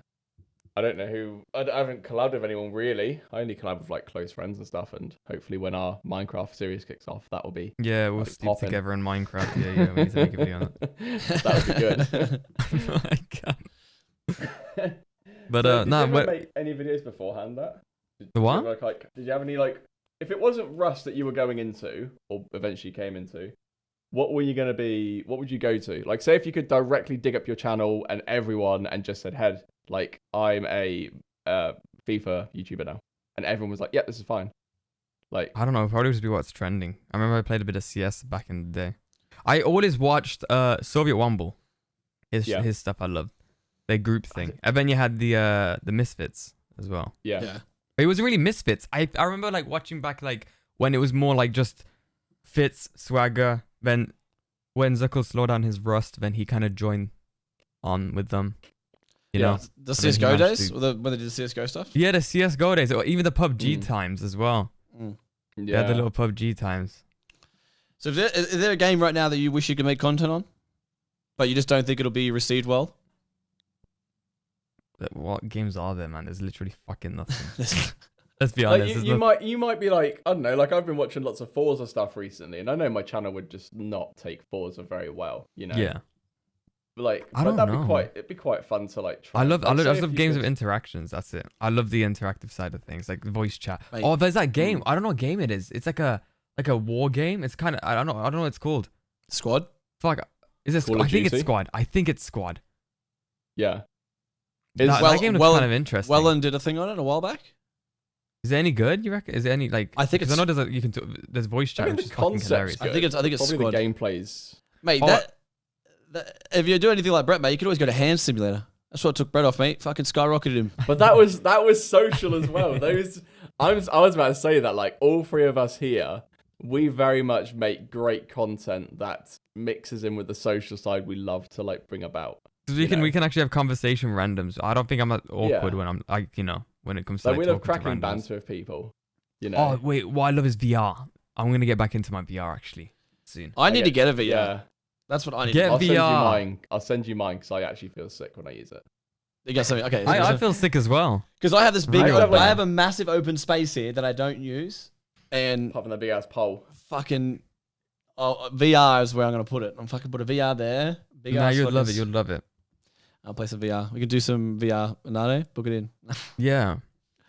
I don't know who. I haven't collabed with anyone really. I only collab with like close friends and stuff, and hopefully when our Minecraft series kicks off, that will be. Yeah, we'll sleep together in Minecraft. Yeah, we need to make a video on it. That would be good. Oh my god. But did you ever make any videos beforehand that? The what? Did you have any like? If it wasn't Rust that you were going into, or eventually came into, what were you gonna be? What would you go to? Like, say if you could directly dig up your channel and everyone and just said, "Head, like I'm a FIFA YouTuber now," and everyone was like, "Yeah, this is fine." Like, I don't know, probably just be what's trending. I remember I played a bit of CS back in the day. I always watched Soviet Womble. His stuff I loved. Their group thing. And then you had the Misfits as well. Yeah. It was really Misfits. I remember like watching back like when it was more like just Fitz, Swagger. Then when Zuckle slowed down his Rust, then he kind of joined on with them. You know? The CSGO days? When they did the CSGO stuff? Yeah, the CSGO days. Or even the PUBG times as well. Yeah, the little PUBG times. So is there a game right now that you wish you could make content on? But you just don't think it'll be received well? What games are there, man? There's literally fucking nothing. Let's be honest. Like you might be like, I don't know, like I've been watching lots of Forza stuff recently, and I know my channel would just not take Forza very well, Yeah. Like, I don't know. It'd be quite fun to like try. I love games with interactions. That's it. I love the interactive side of things, like voice chat. Mate. Oh, there's that game. I don't know what game it is. It's like a war game. It's kind of I don't know what it's called. Squad? Fuck. Is it? I think it's Squad. Yeah. That game looks kind of interesting. Welland did a thing on it a while back. Is it any good? You reckon? Is it any like? I think it's. I know there's voice chat, which is fucking hilarious. Good. I think it's probably Squad. The gameplay's. Mate, if you do anything like Brett, mate, you could always go to Hand Simulator. That's what took Brett off, mate. Fucking skyrocketed him. But that was social as well. I was about to say that like all three of us here, we very much make great content that mixes in with the social side we love to like bring about. We can actually have conversation randoms. I don't think I'm awkward when I'm like when it comes to like we love cracking banter with people. Oh wait, what I love is VR. I'm gonna get back into my VR actually soon. I need to get a VR. Yeah. That's what I need. Get VR. I'll send you mine because I actually feel sick when I use it. You got something? Okay. I feel sick as well because I have this big. I have a massive open space here that I don't use, and apart from the big ass pole. Fucking VR is where I'm gonna put it. I'm fucking put a VR there. You'd love it. You'd love it. I'll play some VR. We can do some VR. Enardo, book it in. Yeah.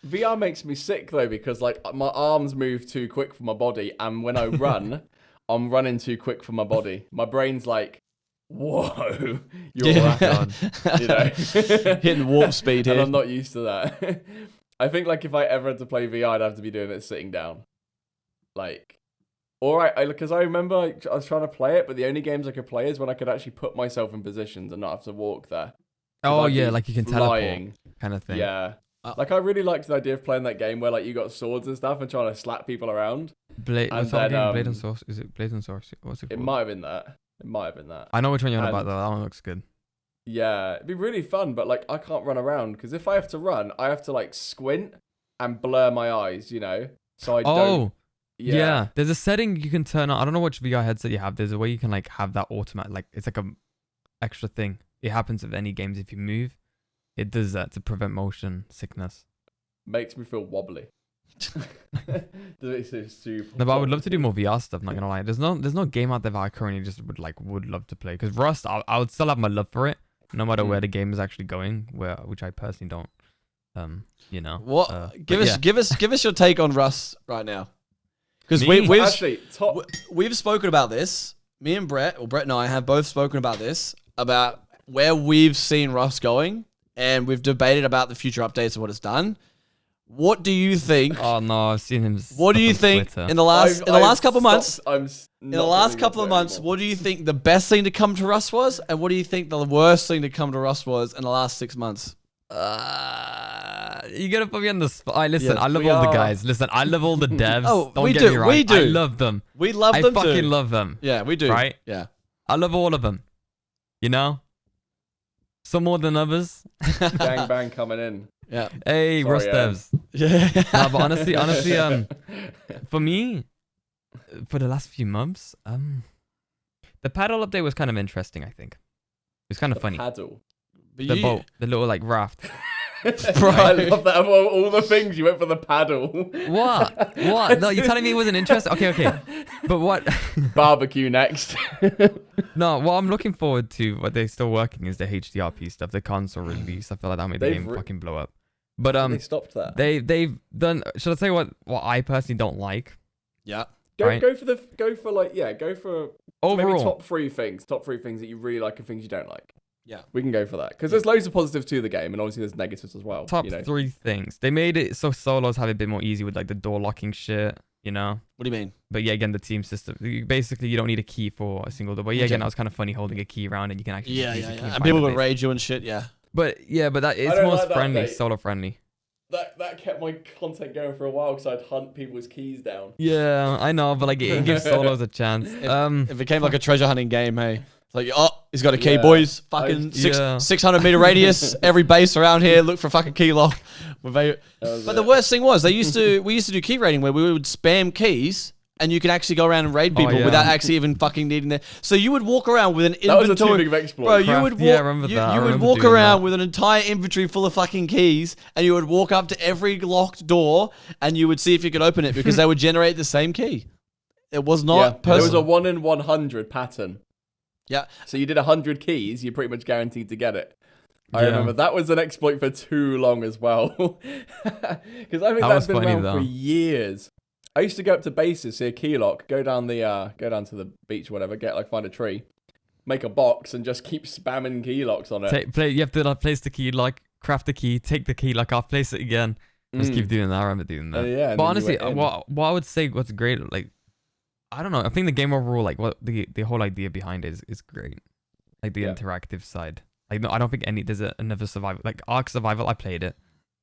VR makes me sick though because like my arms move too quick for my body, and when I run, I'm running too quick for my body. My brain's like, whoa, you're right. You know, hitting warp speed here. And I'm not used to that. I think like if I ever had to play VR, I'd have to be doing it sitting down. Like, all right, because I remember I was trying to play it, but the only games I could play is when I could actually put myself in positions and not have to walk there. Oh yeah, like you can teleport kind of thing. Yeah. Like I really liked the idea of playing that game where like you got swords and stuff and trying to slap people around. Blade and Source. Is it Blade and Source? What's it called? It might have been that. It might have been that. I know which one you're on about though. That one looks good. Yeah, it'd be really fun, but like I can't run around because if I have to run, I have to like squint and blur my eyes, you know. So I don't. Yeah. There's a setting you can turn on. I don't know which VR headset you have. There's a way you can like have that automatic. Like it's like a extra thing. It happens with any games if you move. It does that to prevent motion sickness. Makes me feel wobbly. Super no, but I would love to do more VR stuff. Not gonna lie, there's no game out there that I currently just would love to play. Because Rust, I would still have my love for it, no matter where the game is actually going. Which I personally don't. You know. What? Give us your take on Rust right now. Because we've spoken about this. Me and Brett, or Brett and I, have both spoken about this, about where we've seen Rust going, and we've debated about the future updates and what it's done. What do you think? Oh no, I've seen him. What do you think in the last couple of months? In the last couple of months, what do you think the best thing to come to Rust was, and what do you think the worst thing to come to Rust was in the last 6 months? You gotta put me on the spot. Listen, I love all the guys. Listen, I love all the devs. Don't get me wrong. We do. I love them. We love them too. I fucking love them. Yeah, we do. Right? Yeah. I love all of them. You know? Some more than others. Gang bang coming in. Yeah. Hey, Rust devs. Yeah. No, but honestly, for me, for the last few months, the paddle update was kind of interesting, I think. It was kind of funny. Paddle. The boat, the little like raft. Bro, I love that. Of all the things, you went for the paddle. What? No, you're telling me it wasn't interesting? Okay. But what? Barbecue next. No, what I'm looking forward to, what they're still working, is the HDRP stuff, the console release. I feel like that made the game fucking blow up. But they stopped that. They've done. Should I say what I personally don't like? Yeah. Go for overall maybe top three things that you really like and things you don't like. Yeah, we can go for that because there's loads of positives to the game and obviously there's negatives as well. Top three things. They made it so solos have it a bit more easy with like the door locking shit, you know? What do you mean? But yeah, again, the team system. Basically, you don't need a key for a single door. But yeah, again, that was kind of funny holding a key around and you can actually yeah. And people would rage you and shit, yeah. But that it's more friendly, solo friendly. That kept my content going for a while because I'd hunt people's keys down. Yeah, I know, but like it gives solos a chance. It became like a treasure hunting game, hey. Like, he's got a key, boys. Fucking 600 meter radius. Every base around here, look for a fucking key lock. But the worst thing was, we used to do key raiding where we would spam keys, and you could actually go around and raid people without actually even fucking needing it. So you would walk around with an inventory. That was a too big of exploit. Bro, you would walk around with an entire inventory full of fucking keys, and you would walk up to every locked door, and you would see if you could open it because they would generate the same key. It was not personal. There was a 1 in 100 pattern. Yeah. So you did 100 keys, you're pretty much guaranteed to get it. I remember that was an exploit for too long as well. Because I think that's been around for years. I used to go up to bases, see a key lock, go down to the beach or whatever, find a tree, make a box and just keep spamming key locks on it. You have to place the key lock, craft the key, take the key lock off, place it again. Just keep doing that. I remember doing that. But honestly, what I would say what's great, like, I don't know. I think the game overall, like what the whole idea behind it is great. Like the interactive side. Like no, I don't think there's another survival like Ark Survival. I played it.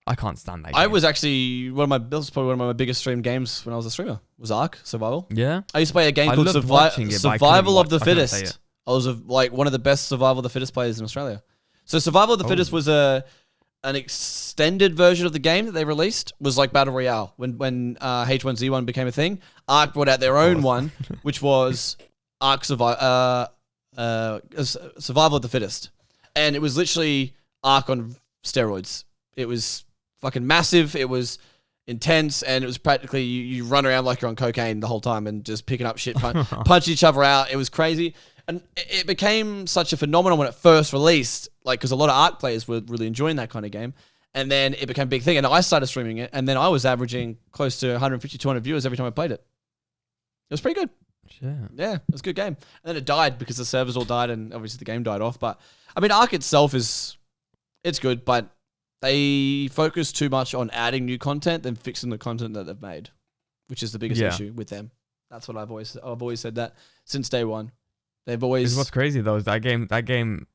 I can't stand that game. I was actually that was probably one of my biggest stream games when I was a streamer. Was Ark Survival. Yeah. I used to play a game called Survival of the Fittest. I was like one of the best Survival of the Fittest players in Australia. So Survival of the Fittest was an extended version of the game that they released. Was like Battle Royale when H1Z1 became a thing. Ark brought out their own one, which was Ark Survival of the Fittest, and it was literally Ark on steroids. It was fucking massive. It was intense, and it was practically you run around like you're on cocaine the whole time and just picking up shit, punch each other out. It was crazy. And it became such a phenomenon when it first released, like, because a lot of Ark players were really enjoying that kind of game. And then it became a big thing, and I started streaming it, and then I was averaging close to 150, 200 viewers every time I played it. It was pretty good. Yeah, it was a good game. And then it died because the servers all died and obviously the game died off. But I mean, Ark itself it's good, but they focus too much on adding new content than fixing the content that they've made, which is the biggest issue with them. That's what I've always said that since day one. They've always. What's crazy though is that game.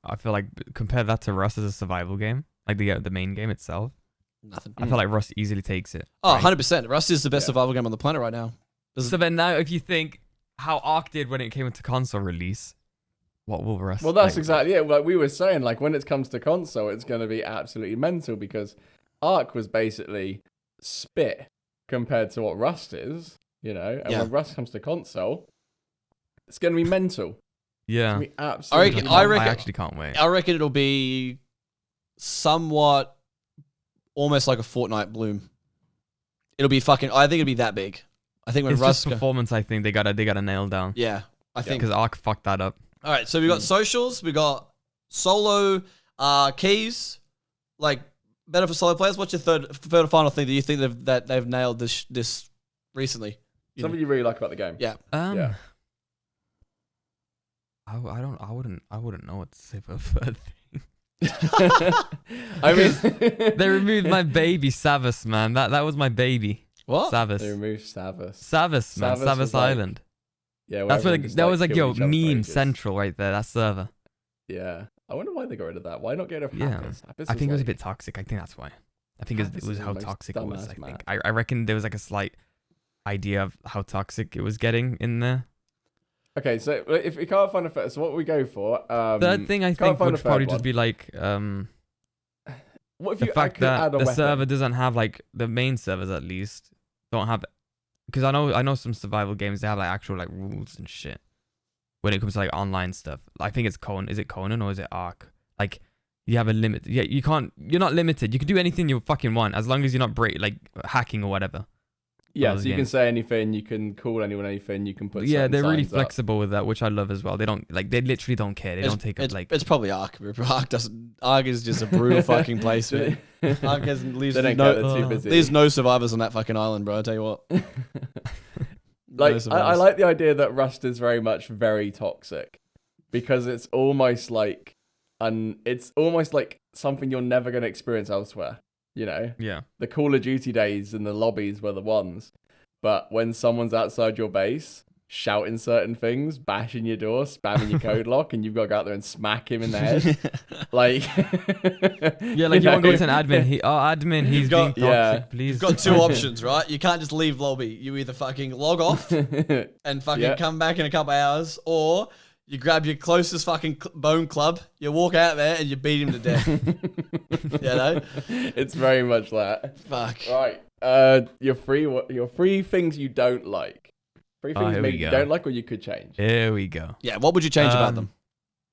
I feel like compare that to Rust as a survival game, like the main game itself. Nothing. I feel like Rust easily takes it. Oh, right? 100%. Rust is the best survival game on the planet right now. So then now, if you think how Ark did when it came into console release, what will Rust? Well, that's exactly it. Like we were saying, like when it comes to console, it's going to be absolutely mental because Ark was basically spit compared to what Rust is, you know. And when Rust comes to console, it's going to be mental. Yeah, it's gonna be absolutely. I reckon. I actually can't wait. I reckon it'll be somewhat, almost like a Fortnite Bloom. It'll be fucking. I think it'll be that big. I think when it's Rust just performance, I think they gotta nail down. Yeah, I think because Ark fucked that up. All right, so we got socials, we got solo keys, like better for solo players. What's your third and final thing that you think that they've nailed this recently? Something you really like about the game? Yeah. Yeah. I wouldn't know what to say for a third thing. I mean, they removed my baby Savas, man. That was my baby. What? Savas. They removed Savas. Savas, man. Savas Island. Yeah, that's where that was like meme pages. central right there. That server. Yeah, I wonder why they got rid of that. Why not get rid of Yeah, Happers? I think it was a bit toxic. I think that's why. I think it was how toxic it was. I think I reckon there was like a slight idea of how toxic it was getting in there. Okay, so if we can't find a third, so what we go for? Third thing I think would probably just be like what if the you fact that the server doesn't have like the main servers at least don't have, because I know some survival games they have like actual like rules and shit when it comes to like online stuff. I think it's Conan. Is it Conan or is it Ark? Like you have a limit. Yeah, you're not limited. You can do anything you fucking want as long as you're not hacking or whatever. Yeah, so you can say anything, you can call anyone anything, you can put. Yeah, they're really flexible with that, which I love as well. They literally don't care. They don't take it like. It's probably Ark. Ark is just a brutal fucking place, man. Ark hasn't leaves they're too busy. There's no survivors on that fucking island, bro. I tell you what. Like I like the idea that Rust is very toxic, because it's almost like something you're never going to experience elsewhere. You know, the Call of Duty days and the lobbies were the ones. But when someone's outside your base, shouting certain things, bashing your door, spamming your code lock, and you've got to go out there and smack him in the head, like, you want to go to an admin. Admin, he's being toxic. Please. You've got two options, right? You can't just leave lobby. You either fucking log off and fucking come back in a couple hours, or you grab your closest fucking bone club, you walk out there and you beat him to death. You know? It's very much that. Fuck. Right. Your three things you don't like. Three things maybe you don't like or you could change. Here we go. Yeah, what would you change about them?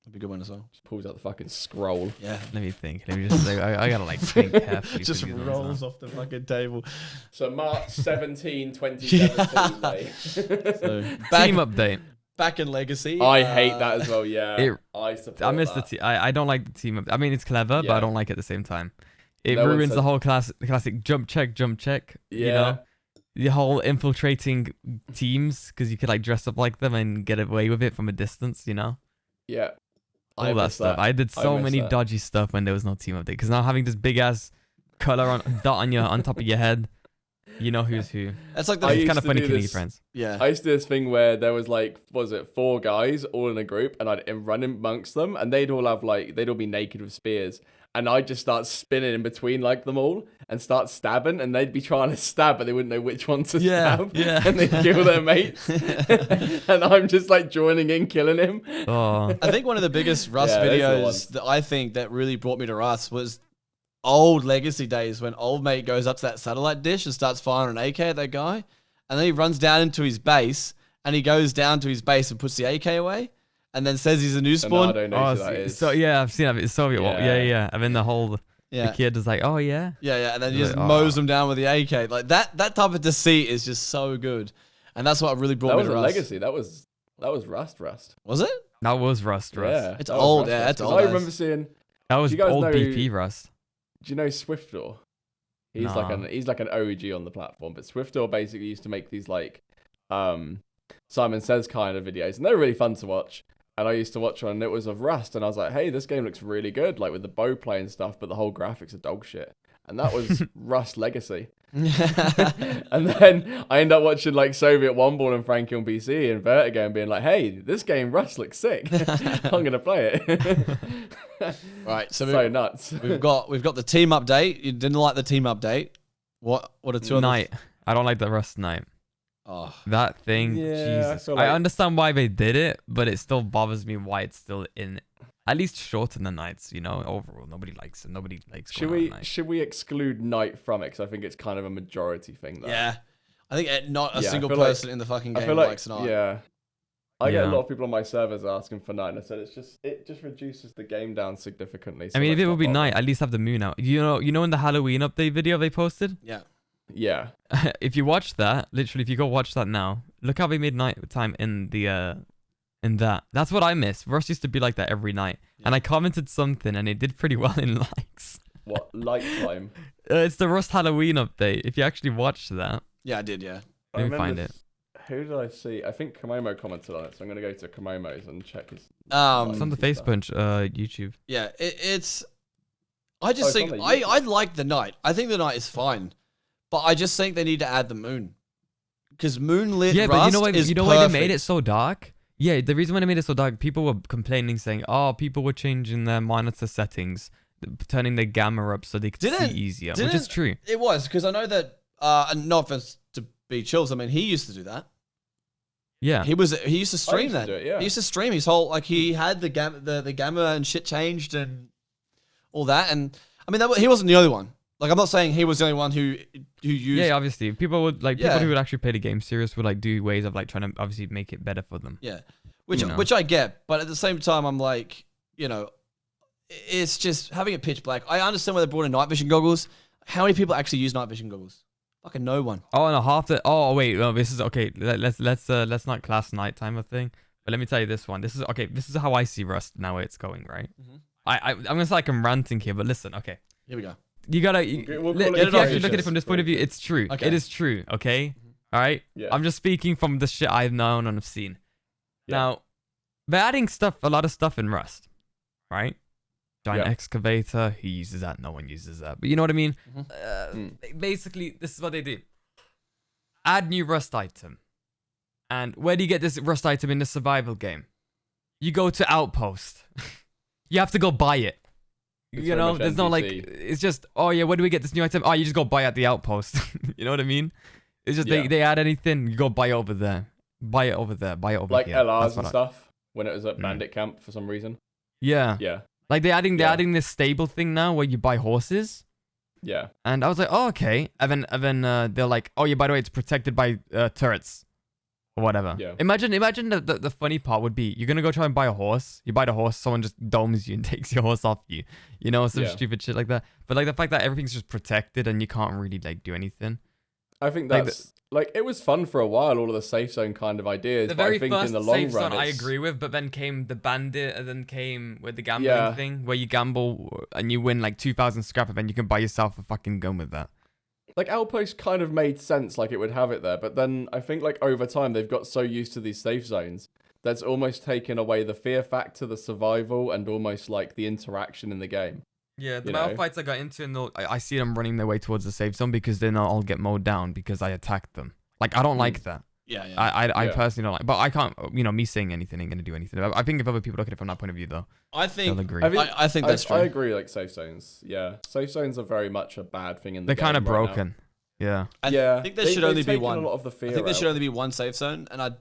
That'd be a good one as well. Just pulls out the fucking scroll. Yeah. Let me think. Let me just say, I gotta like think carefully. Just rolls off the fucking table. So March 17, 2017, mate. So, team update. Back in Legacy. I hate that as well, yeah. I miss that. the team. I don't like the team up. I mean, it's clever, but I don't like it at the same time. It No ruins the whole classic jump check. Yeah. You know? The whole infiltrating teams, because you could like dress up like them and get away with it from a distance, you know? Yeah. All that stuff. I did so many dodgy stuff when there was no team update, because now having this big ass color dot on top of your head, you know who's who. That's like it's kind of funny killing your friends. Yeah. I used to do this thing where there was like, what was it, 4 guys all in a group, and I'd run amongst them, and they'd all be naked with spears. And I'd just start spinning in between like them all and start stabbing, and they'd be trying to stab, but they wouldn't know which one to stab. Yeah. And they'd kill their mates. And I'm just like joining in, killing him. Oh. I think one of the biggest Rust videos that I think that really brought me to Rust was old Legacy days when old mate goes up to that satellite dish and starts firing an AK at that guy. And then he runs down into his base, and he goes down to his base and puts the AK away. And then says he's a new spawn. Enardo knows who that is. So yeah, I've seen it. It's Soviet War. Yeah. And then the kid is like, oh yeah. Yeah. And then he just mows them down with the AK. Like that type of deceit is just so good. And that's what really brought me to Rust. Legacy. That was Rust. Was it? That was Rust. Yeah. It's old. Yeah, it's old. I remember seeing. That was old BP Rust. Do you know Swiftdoor? He's like an OG on the platform, but Swiftdoor basically used to make these like Simon Says kind of videos, and they're really fun to watch. And I used to watch one, and it was of Rust, and I was like, hey, this game looks really good, like with the bow play and stuff, but the whole graphics are dog shit. And that was Rust Legacy. And then I end up watching like Soviet One Ball and Frankie on PC and Vertigo and being like, hey, this game Rust looks sick. I'm gonna play it. Right, so nuts. We've got the team update. You didn't like the team update. What are two other Night? I don't like the Rust Night. Oh, that thing. Yeah, Jesus. I understand why they did it, but it still bothers me why it's still in. At least shorten the nights, you know. Overall, nobody likes it. Nobody likes. Should we exclude night from it? Because I think it's kind of a majority thing. Though. Yeah, I think not a single person in the fucking game likes night. Yeah, I get a lot of people on my servers asking for night, and I said it just reduces the game down significantly. So I mean, if it would be night, at least have the moon out. You know, in the Halloween update video they posted. Yeah. Yeah. If you watch that, literally, if you go watch that now, look how they made nighttime in the in that. That's what I miss. Rust used to be like that every night, and I commented something, and it did pretty well in likes. What light time? It's the Rust Halloween update. If you actually watch that. Yeah, I did. Yeah. Let me find it. Who did I see? I think Komomo commented on it, so I'm gonna go to Komomo's and check his. It's on the Facebook, YouTube. Yeah, it's. I just think I like the night. I think the night is fine, but I just think they need to add the moon, because moonlit. Yeah, Rust but you know why they made perfect. it so dark? Yeah, the reason why they made it so dark, people were complaining, saying, "Oh, people were changing their monitor settings, turning their gamma up so they could see easier," which is true. It was, because I know that. And no offense to B Chills, I mean, he used to do that. Yeah, he used to stream that. Yeah. He used to stream his whole he had the gamma and shit changed and all that. And I mean, he wasn't the only one. Like, I'm not saying he was the only one who used. Yeah, obviously, people would people who would actually play the game serious would do ways of trying to obviously make it better for them. Yeah, which I get, but at the same time, I'm like, it's just having it pitch black. I understand why they brought in night vision goggles. How many people actually use night vision goggles? Fucking no one. Oh, and half the. Oh wait, no, this is okay. Let's not class nighttime a thing. But let me tell you this one. This is okay. This is how I see Rust now. Where it's going, right? Mm-hmm. I'm gonna say I'm ranting here, but listen. Okay. Here we go. You gotta. If you actually look at it from this point of view, it's true. Okay. It is true. Okay. Mm-hmm. All right. Yeah. I'm just speaking from the shit I've known and have seen. Yeah. Now, they're adding a lot of stuff in Rust, right? Giant excavator, he uses that. No one uses that. But you know what I mean? Mm-hmm. Basically, this is what they do. Add new Rust item. And where do you get this Rust item in the survival game? You go to Outpost. You have to go buy it. There's no NPC. It's just, oh yeah, where do we get this new item? Oh, you just go buy at the Outpost. You know what I mean? It's just they add anything, you go buy it over there. Buy it over there. Buy it over here. Like LRs and stuff when it was at Bandit Camp for some reason. Yeah. Yeah. Like they're adding this stable thing now where you buy horses. Yeah. And I was like, oh, okay. And then they're like, oh yeah, by the way, it's protected by turrets or whatever. Yeah. Imagine the funny part would be you're gonna go try and buy a horse. You buy the horse, someone just domes you and takes your horse off you. You know, some stupid shit like that. But the fact that everything's just protected and you can't really do anything. I think that's it was fun for a while, all of the safe zone kind of ideas. The very but I think first in the long safe run, zone I agree with, but then came the bandit, and then came with the gambling thing, where you gamble and you win 2,000 scrap, and then you can buy yourself a fucking gun with that. Outpost kind of made sense, it would have it there, but then I think over time they've got so used to these safe zones that's almost taken away the fear factor, the survival, and almost the interaction in the game. Yeah, the battle fights I got into, and I see them running their way towards the safe zone because then I'll get mowed down because I attacked them. I don't like that. Yeah. I personally don't like, but I can't. Me saying anything ain't gonna do anything. I think if other people look at it from that point of view, though, I think they'll agree. I think that's true. I agree. Safe zones. Yeah, safe zones are very much a bad thing in the game. They're kind of broken. Now. Yeah. I think there should only be one. A lot of the fear I think there should only be one safe zone, and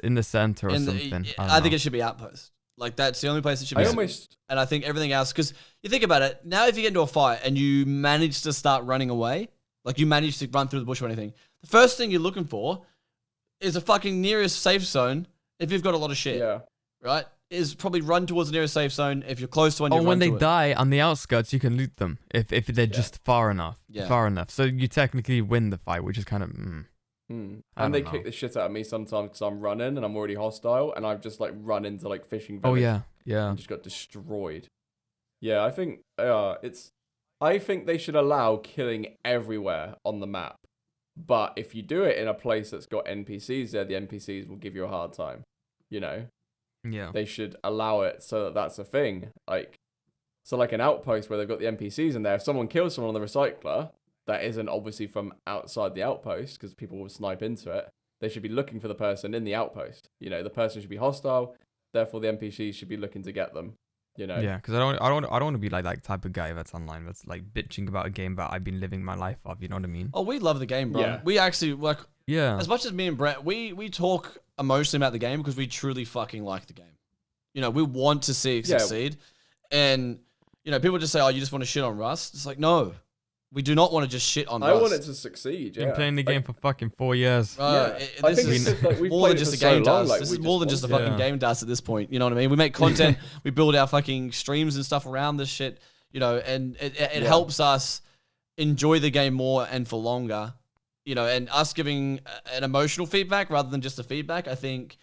in the center or something. I think it should be Outpost. That's the only place it should be. And I think everything else, because you think about it, now if you get into a fight and you manage to start running away, you manage to run through the bush or anything, the first thing you're looking for is a fucking nearest safe zone if you've got a lot of shit. Yeah. Right? Is probably run towards the nearest safe zone. If you're close to one, when they die on the outskirts, you can loot them if they're just far enough. Yeah. Far enough. So you technically win the fight, which is kind of... And they kick the shit out of me sometimes because I'm running and I'm already hostile, and I've just run into fishing village. Oh yeah. And just got destroyed. Yeah, I think I think they should allow killing everywhere on the map. But if you do it in a place that's got NPCs there, the NPCs will give you a hard time. You know? Yeah. They should allow it so that that's a thing. Like, so like an outpost where they've got the NPCs in there, if someone kills someone on the recycler, that isn't obviously from outside the outpost, because people will snipe into it, they should be looking for the person in the outpost. You know, the person should be hostile, therefore the NPCs should be looking to get them. You know? Yeah, because I don't want to be like that type of guy that's online that's like bitching about a game that I've been living my life of. You know what I mean? Oh, we love the game, bro. Yeah. We actually like. Yeah. As much as me and Brett, we talk emotionally about the game because we truly fucking like the game. You know, we want to see it succeed, and you know, people just say, "Oh, you just want to shit on Rust." It's like, no, we do not want to just shit on Rust. I want it to succeed. Yeah. Been playing the game for fucking 4 years. This is more than just a game does. This is more than just a fucking game does at this point. You know what I mean? We make content, we build our fucking streams and stuff around this shit. You know, and it helps us enjoy the game more and for longer. You know, and us giving an emotional feedback rather than just a feedback, I think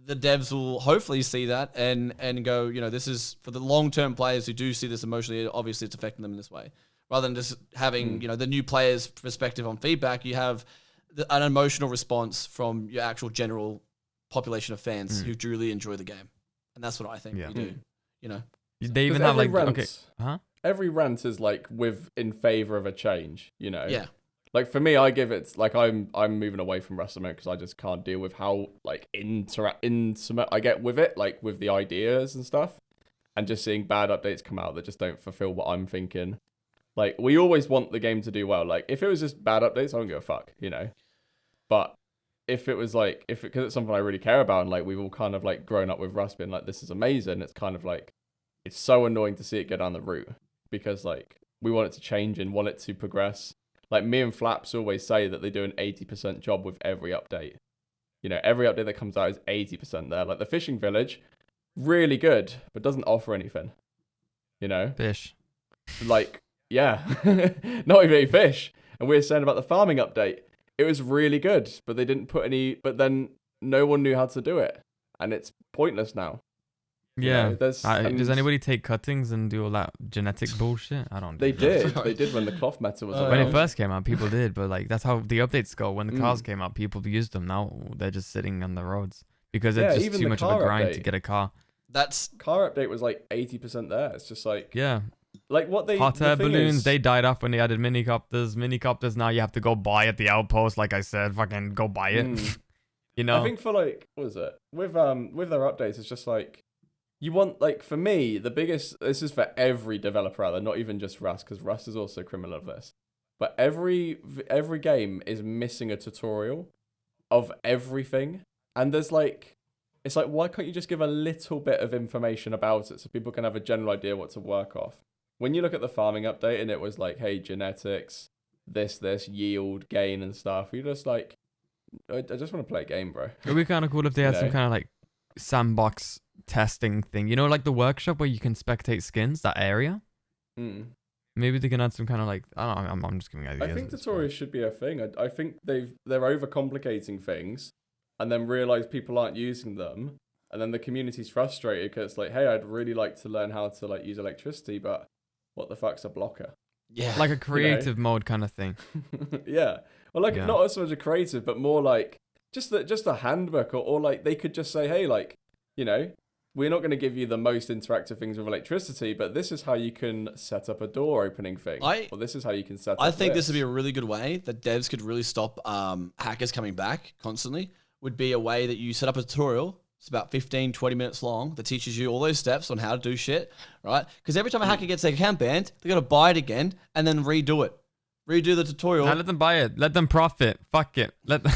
the devs will hopefully see that and go, you know, this is for the long-term players who do see this emotionally, obviously it's affecting them in this way. Rather than just having, you know, the new player's perspective on feedback, you have an emotional response from your actual general population of fans who truly enjoy the game. And that's what I think we do, you know. They even have like, every rant is like in favor of a change, you know. Yeah. Like for me, I give it like I'm moving away from Rust because I just can't deal with how like intimate I get with it, like with the ideas and stuff, and just seeing bad updates come out that just don't fulfill what I'm thinking. Like we always want the game to do well. Like if it was just bad updates, I don't give a fuck, you know. But if it was like because it's something I really care about, and like we've all kind of like grown up with Rust being like this is amazing, it's kind of like it's so annoying to see it go down the route because like we want it to change and want it to progress. Like me and Flaps always say that they do an 80% job with every update. You know, every update that comes out is 80% there. Like the fishing village, really good, but doesn't offer anything. You know? Fish. Like, yeah, not even any fish. And we were saying about the farming update. It was really good, but they didn't put any, but then no one knew how to do it. And it's pointless now. Yeah. You know, does anybody take cuttings and do all that genetic bullshit? I don't. They did. They did when the cloth meta was when it first came out, people did, but like that's how the updates go. When the cars came out, people used them. Now they're just sitting on the roads because it's just too much of a grind to get a car. That's car update was like 80% there. It's just like like what they hot air balloons. They died off when they added minicopters. Minicopters now you have to go buy at the outpost. Like I said, fucking go buy it. You know. I think for like what is it with their updates? It's just like. You want, like, for me, the biggest, this is for every developer out there, not even just Rust, because Rust is also criminal of this. But every game is missing a tutorial of everything. And there's like, it's like, why can't you just give a little bit of information about it so people can have a general idea what to work off? When you look at the farming update and it was like, hey, genetics, this, yield, gain and stuff, you're just like, I just want to play a game, bro. It would be kind of cool if they had some kind of like sandbox testing thing, you know, like the workshop where you can spectate skins, that area. Maybe they can add some kind of like, I don't know, I'm just giving ideas. I think tutorials should be a thing. I think they're overcomplicating things and then realize people aren't using them, and then the community's frustrated because it's like, hey, I'd really like to learn how to like use electricity, but what the fuck's a blocker? Yeah, like a creative mode kind of thing. Yeah, well, like not as much a creative, but more like just a handbook, or like they could just say, hey, like, you know, we're not going to give you the most interactive things with electricity, but this is how you can set up a door opening thing. Or this is how you can set up I think this would be a really good way that devs could really stop hackers coming back constantly, would be a way that you set up a tutorial. It's about 15, 20 minutes long that teaches you all those steps on how to do shit, right? Because every time a hacker gets their account banned, they got to buy it again and then redo it. Redo the tutorial. Now let them buy it. Let them profit. Fuck it. Let them...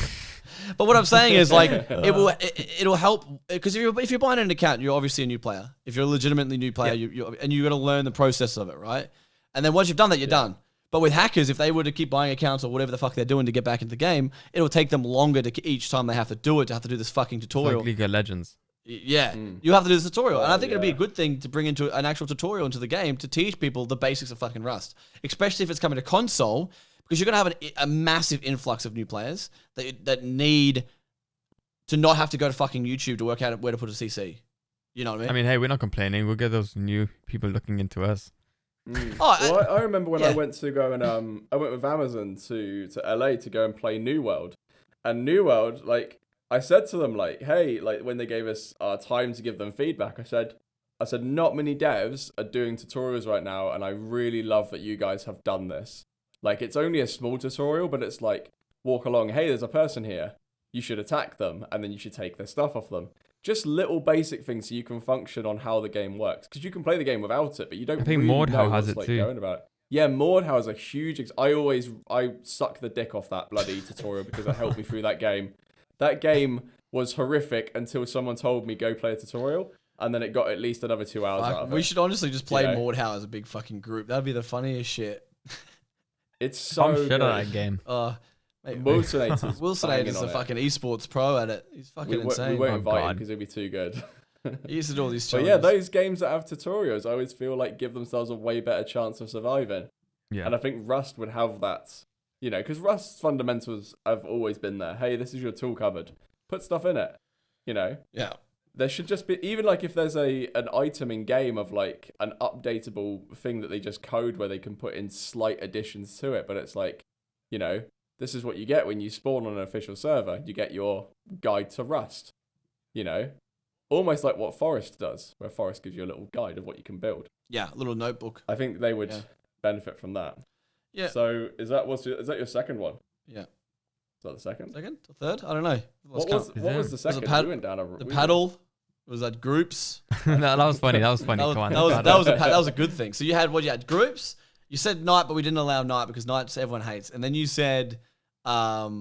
But what I'm saying is, like, it'll help because if you're buying an account, you're obviously a new player. If you're a legitimately new player, and you got to learn the process of it, right? And then once you've done that, you're done. But with hackers, if they were to keep buying accounts or whatever the fuck they're doing to get back into the game, it'll take them longer to each time they have to do it to have to do this fucking tutorial. Like League of Legends. Yeah, you have to do this tutorial, and I think it'd be a good thing to bring into an actual tutorial into the game to teach people the basics of fucking Rust, especially if it's coming to console. Because you're going to have a massive influx of new players that need to not have to go to fucking YouTube to work out where to put a CC. You know what I mean? I mean, hey, we're not complaining. We'll get those new people looking into us. Well, I remember when I went to go and I went with Amazon to LA to go and play New World, and New World, like I said to them, like, hey, like when they gave us our time to give them feedback, I said not many devs are doing tutorials right now, and I really love that you guys have done this. Like, it's only a small tutorial, but it's like, walk along, hey, there's a person here, you should attack them, and then you should take their stuff off them. Just little basic things so you can function on how the game works. Because you can play the game without it, but you don't really know what's like going about it. Yeah, Mordhau is a huge... I suck the dick off that bloody tutorial because it helped me through that game. That game was horrific until someone told me go play a tutorial, and then it got at least another 2 hours out of it. We should honestly just play Mordhau as a big fucking group. That'd be the funniest shit. It's so good. Shit at that game. Wilson is a fucking esports pro at it. He's fucking insane. We won't invite him because it'd be too good. He used to do all these challenges. But yeah, those games that have tutorials, I always feel like give themselves a way better chance of surviving. Yeah. And I think Rust would have that, you know, because Rust's fundamentals have always been there. Hey, this is your tool cupboard. Put stuff in it, you know? Yeah. There should just be, even like if there's an item in game of like an updatable thing that they just code where they can put in slight additions to it, but it's like, you know, this is what you get when you spawn on an official server. You get your guide to Rust, you know? Almost like what Forest does, where Forest gives you a little guide of what you can build. Yeah, a little notebook. I think they would benefit from that. Yeah. So is that your second one? Yeah. Is that the second? Second? Or third? I don't know. What was the second? We went down the paddle. Was that groups? No, that was funny. That was funny. That was a good thing. So you had groups. You said night, but we didn't allow night because nights everyone hates. And then you said the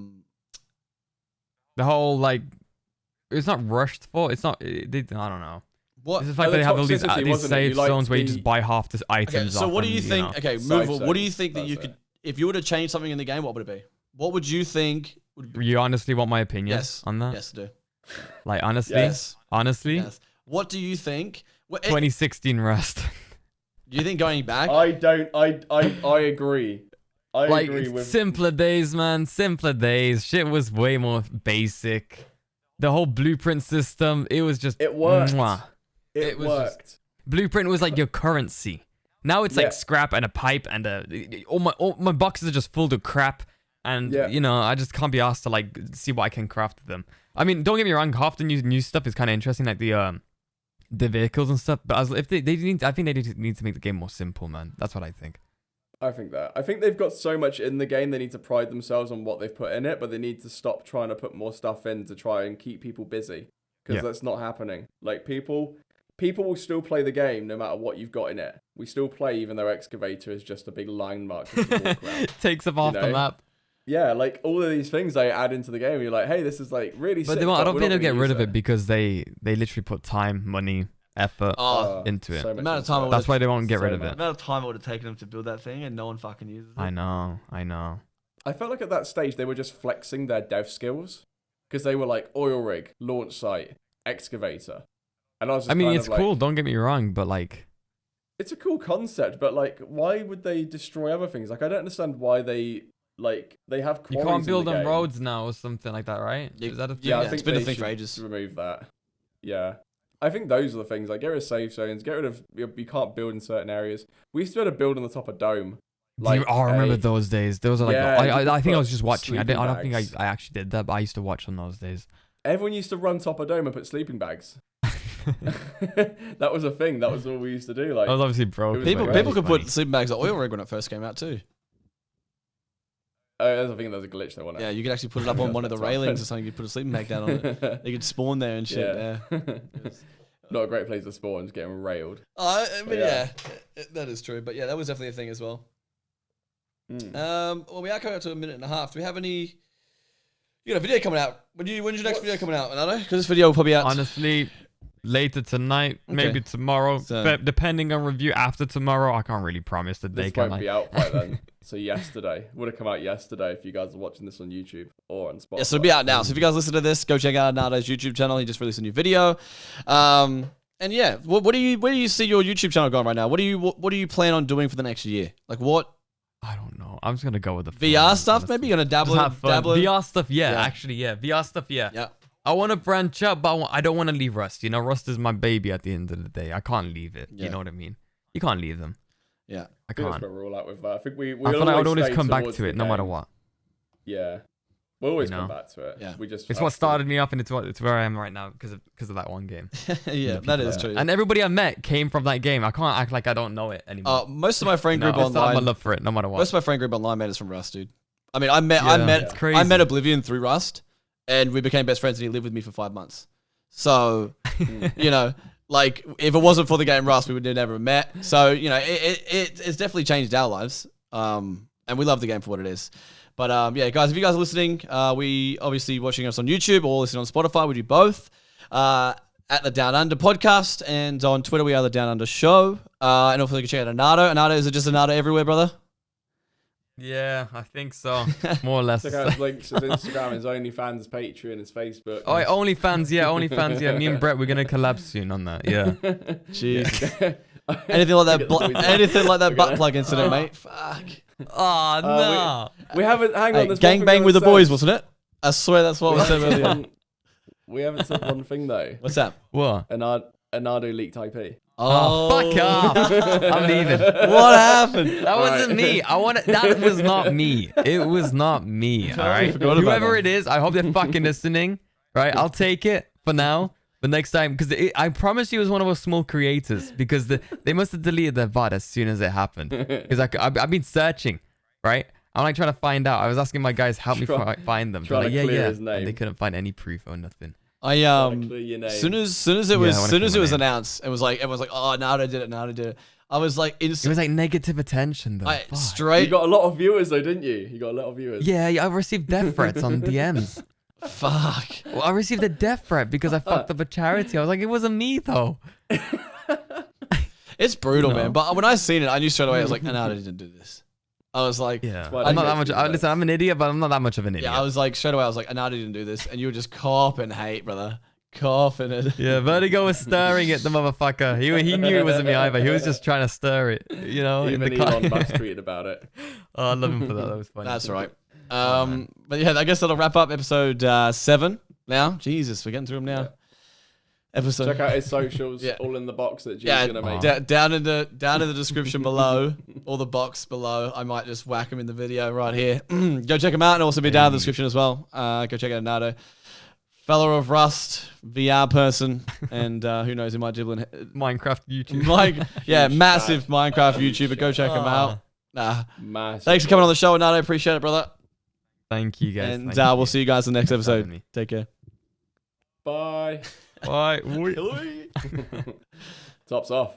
whole like it's not rushed for. It's not. I don't know. What? It's the fact that they have all these save zones where you just buy half the items. Okay, so what do you think? Okay, move on. What do you think that you could, if you were to change something in the game, what would it be? What would you think? You honestly want my opinion on that? Yes, I do. Like honestly, Yes. What do you think? 2016 Rust. Do you think going back? I don't. I agree. I agree with simpler days, man. Simpler days. Shit was way more basic. The whole blueprint system, it was just... It worked. It worked. Blueprint was like your currency. Now it's like scrap and a pipe and all my boxes are just full of crap. And, you know, I just can't be asked to like see what I can craft with them. I mean, don't get me wrong, half the new stuff is kind of interesting, like the vehicles and stuff. But I think they need to make the game more simple, man. That's what I think. I think they've got so much in the game, they need to pride themselves on what they've put in it, but they need to stop trying to put more stuff in to try and keep people busy. Because that's not happening. Like, people will still play the game no matter what you've got in it. We still play even though Excavator is just a big line mark. Takes up off the map. Yeah, like all of these things they add into the game, you're like, hey, this is like really sick. But I don't think they'll get rid of it because they literally put time, money, effort into it. So the amount of time that's why they won't get rid of it. The amount of time it would have taken them to build that thing and no one fucking uses it. I know. I felt like at that stage they were just flexing their dev skills because they were like oil rig, launch site, excavator. And I was just it's cool, don't get me wrong, but like it's a cool concept, but like why would they destroy other things? Like I don't understand why they have quarries. You can't build on roads now or something like that, right? Is that a thing? Yeah, I think it's been a thing for ages. Remove that. Yeah. I think those are the things, like get rid of safe zones, get rid of, you can't build in certain areas. We used to be able to build on the top of Dome. Like, I remember those days. Those are like, I think I was just watching. I don't think I actually did that, but I used to watch on those days. Everyone used to run top of Dome and put sleeping bags. That was a thing. That was all we used to do. Like, that was obviously broke. People could put sleeping bags on oil rig when it first came out too. I think there's a glitch there, wasn't it? Yeah, you could actually put it up on one of the railings or something. You could put a sleeping bag down on it. You could spawn there and shit. Yeah. Not a great place to spawn, just getting railed. That is true. But yeah, that was definitely a thing as well. Well, we are coming up to a minute and a half. Do we have any... You got a video coming out. When's your next video coming out, Enardo? Because this video will probably out... Honestly, later tonight, maybe tomorrow. But depending on review after tomorrow, I can't really promise the day. This won't be out by then. So yesterday. Would have come out yesterday if you guys are watching this on YouTube or on Spotify. Yeah, so it'll be out now. So if you guys listen to this, go check out Enardo's YouTube channel. He just released a new video. And yeah, where do you see your YouTube channel going right now? What do you plan on doing for the next year? Like what? I don't know. I'm just gonna go with the VR stuff. Maybe you're gonna dabble in VR stuff. Yeah, actually, yeah. VR stuff. Yeah. Yeah. I want to branch up, but I don't want to leave Rust. You know, Rust is my baby at the end of the day. I can't leave it. Yeah. You know what I mean? You can't leave them. Yeah. I think that's can't. where we're all at with that. I think we I feel like I would always stay come back towards to the it no matter game. what. Yeah. We'll always You come know? back to it. Yeah. We just It's what started me up, and it's where I am right now because of that one game. Yeah, that is true. And everybody I met came from that game. I can't act like I don't know it anymore. Most of my friend group I still have online, my love for it, no matter what. most of my friend group online met us from Rust, dude. I mean, I met Oblivion through Rust, and we became best friends, and he lived with me for 5 months. So, you know, like if it wasn't for the game Rust, we would have never met. So, you know, it's definitely changed our lives. And we love the game for what it is. But yeah, guys, if you guys are listening, we obviously watching us on YouTube or listening on Spotify, we do both. At the Down Under podcast, and on Twitter we are the Down Under Show. And also you can check out Enardo. Enardo, is it just Enardo everywhere, brother? Yeah, I think so. More or less. Check out his links, his Instagram, his OnlyFans, Patreon, his Facebook. Oh, OnlyFans, yeah. Me and Brett, we're gonna collab soon on that. Yeah. Jeez. Anything like that? Anything like that butt plug incident, mate? Fuck. Oh no. We haven't. Hang on. There's one thing gangbang with the said. boys, wasn't it? I swear that's what we said earlier. We haven't said one thing though. What's that? What? Enardo leaked IP. Oh, fuck off! I'm leaving. What happened? That wasn't me. That was not me. It was not me. All right. Whoever it is, I hope they're fucking listening. Right. I'll take it for now. But next time, because I promise you, it was one of those small creators, because they must have deleted their VOD as soon as it happened. Because I've been searching, right? I'm like trying to find out. I was asking my guys help me find them. Like, yeah. And they couldn't find any proof or nothing. Soon as it was announced, it was like everyone's like, oh, Enardo did it. I was like, it was like negative attention though. You got a lot of viewers though, didn't you? You got a lot of viewers. Yeah, I received death threats on DMs. Fuck. Well, I received a death threat because I fucked up a charity. I was like, it wasn't me though. It's brutal, man. But when I seen it, I knew straight away. I was like, Enardo didn't do this. I was like, yeah, I'm not that much. Listen, I'm an idiot, but I'm not that much of an idiot. Yeah, I was like, straight away, I was like, Enardo didn't do this, and you were just copping hate, brother, copping it. Yeah, Vertigo was stirring it, the motherfucker. He knew it wasn't me either. He was just trying to stir it, you know. Even Elon Musk tweeted about it. Oh, I love him for that. That was funny. That's right. But yeah, I guess that'll wrap up episode 7. Now, Jesus, we're getting through them now. Yeah. Episode. Check out his socials, all in the box that G's gonna make. Down in the description below, or the box below. I might just whack him in the video right here. Go check him out, and also be down in the description as well. Go check out Enardo, fellow of Rust, VR person, and who knows, he might dribble in Minecraft YouTuber. Massive Minecraft YouTuber. Go check him out. Thanks for coming on the show, Enardo. Appreciate it, brother. Thank you, guys. And we'll see you guys in the next episode. Take care. Bye. Bye. Tops off.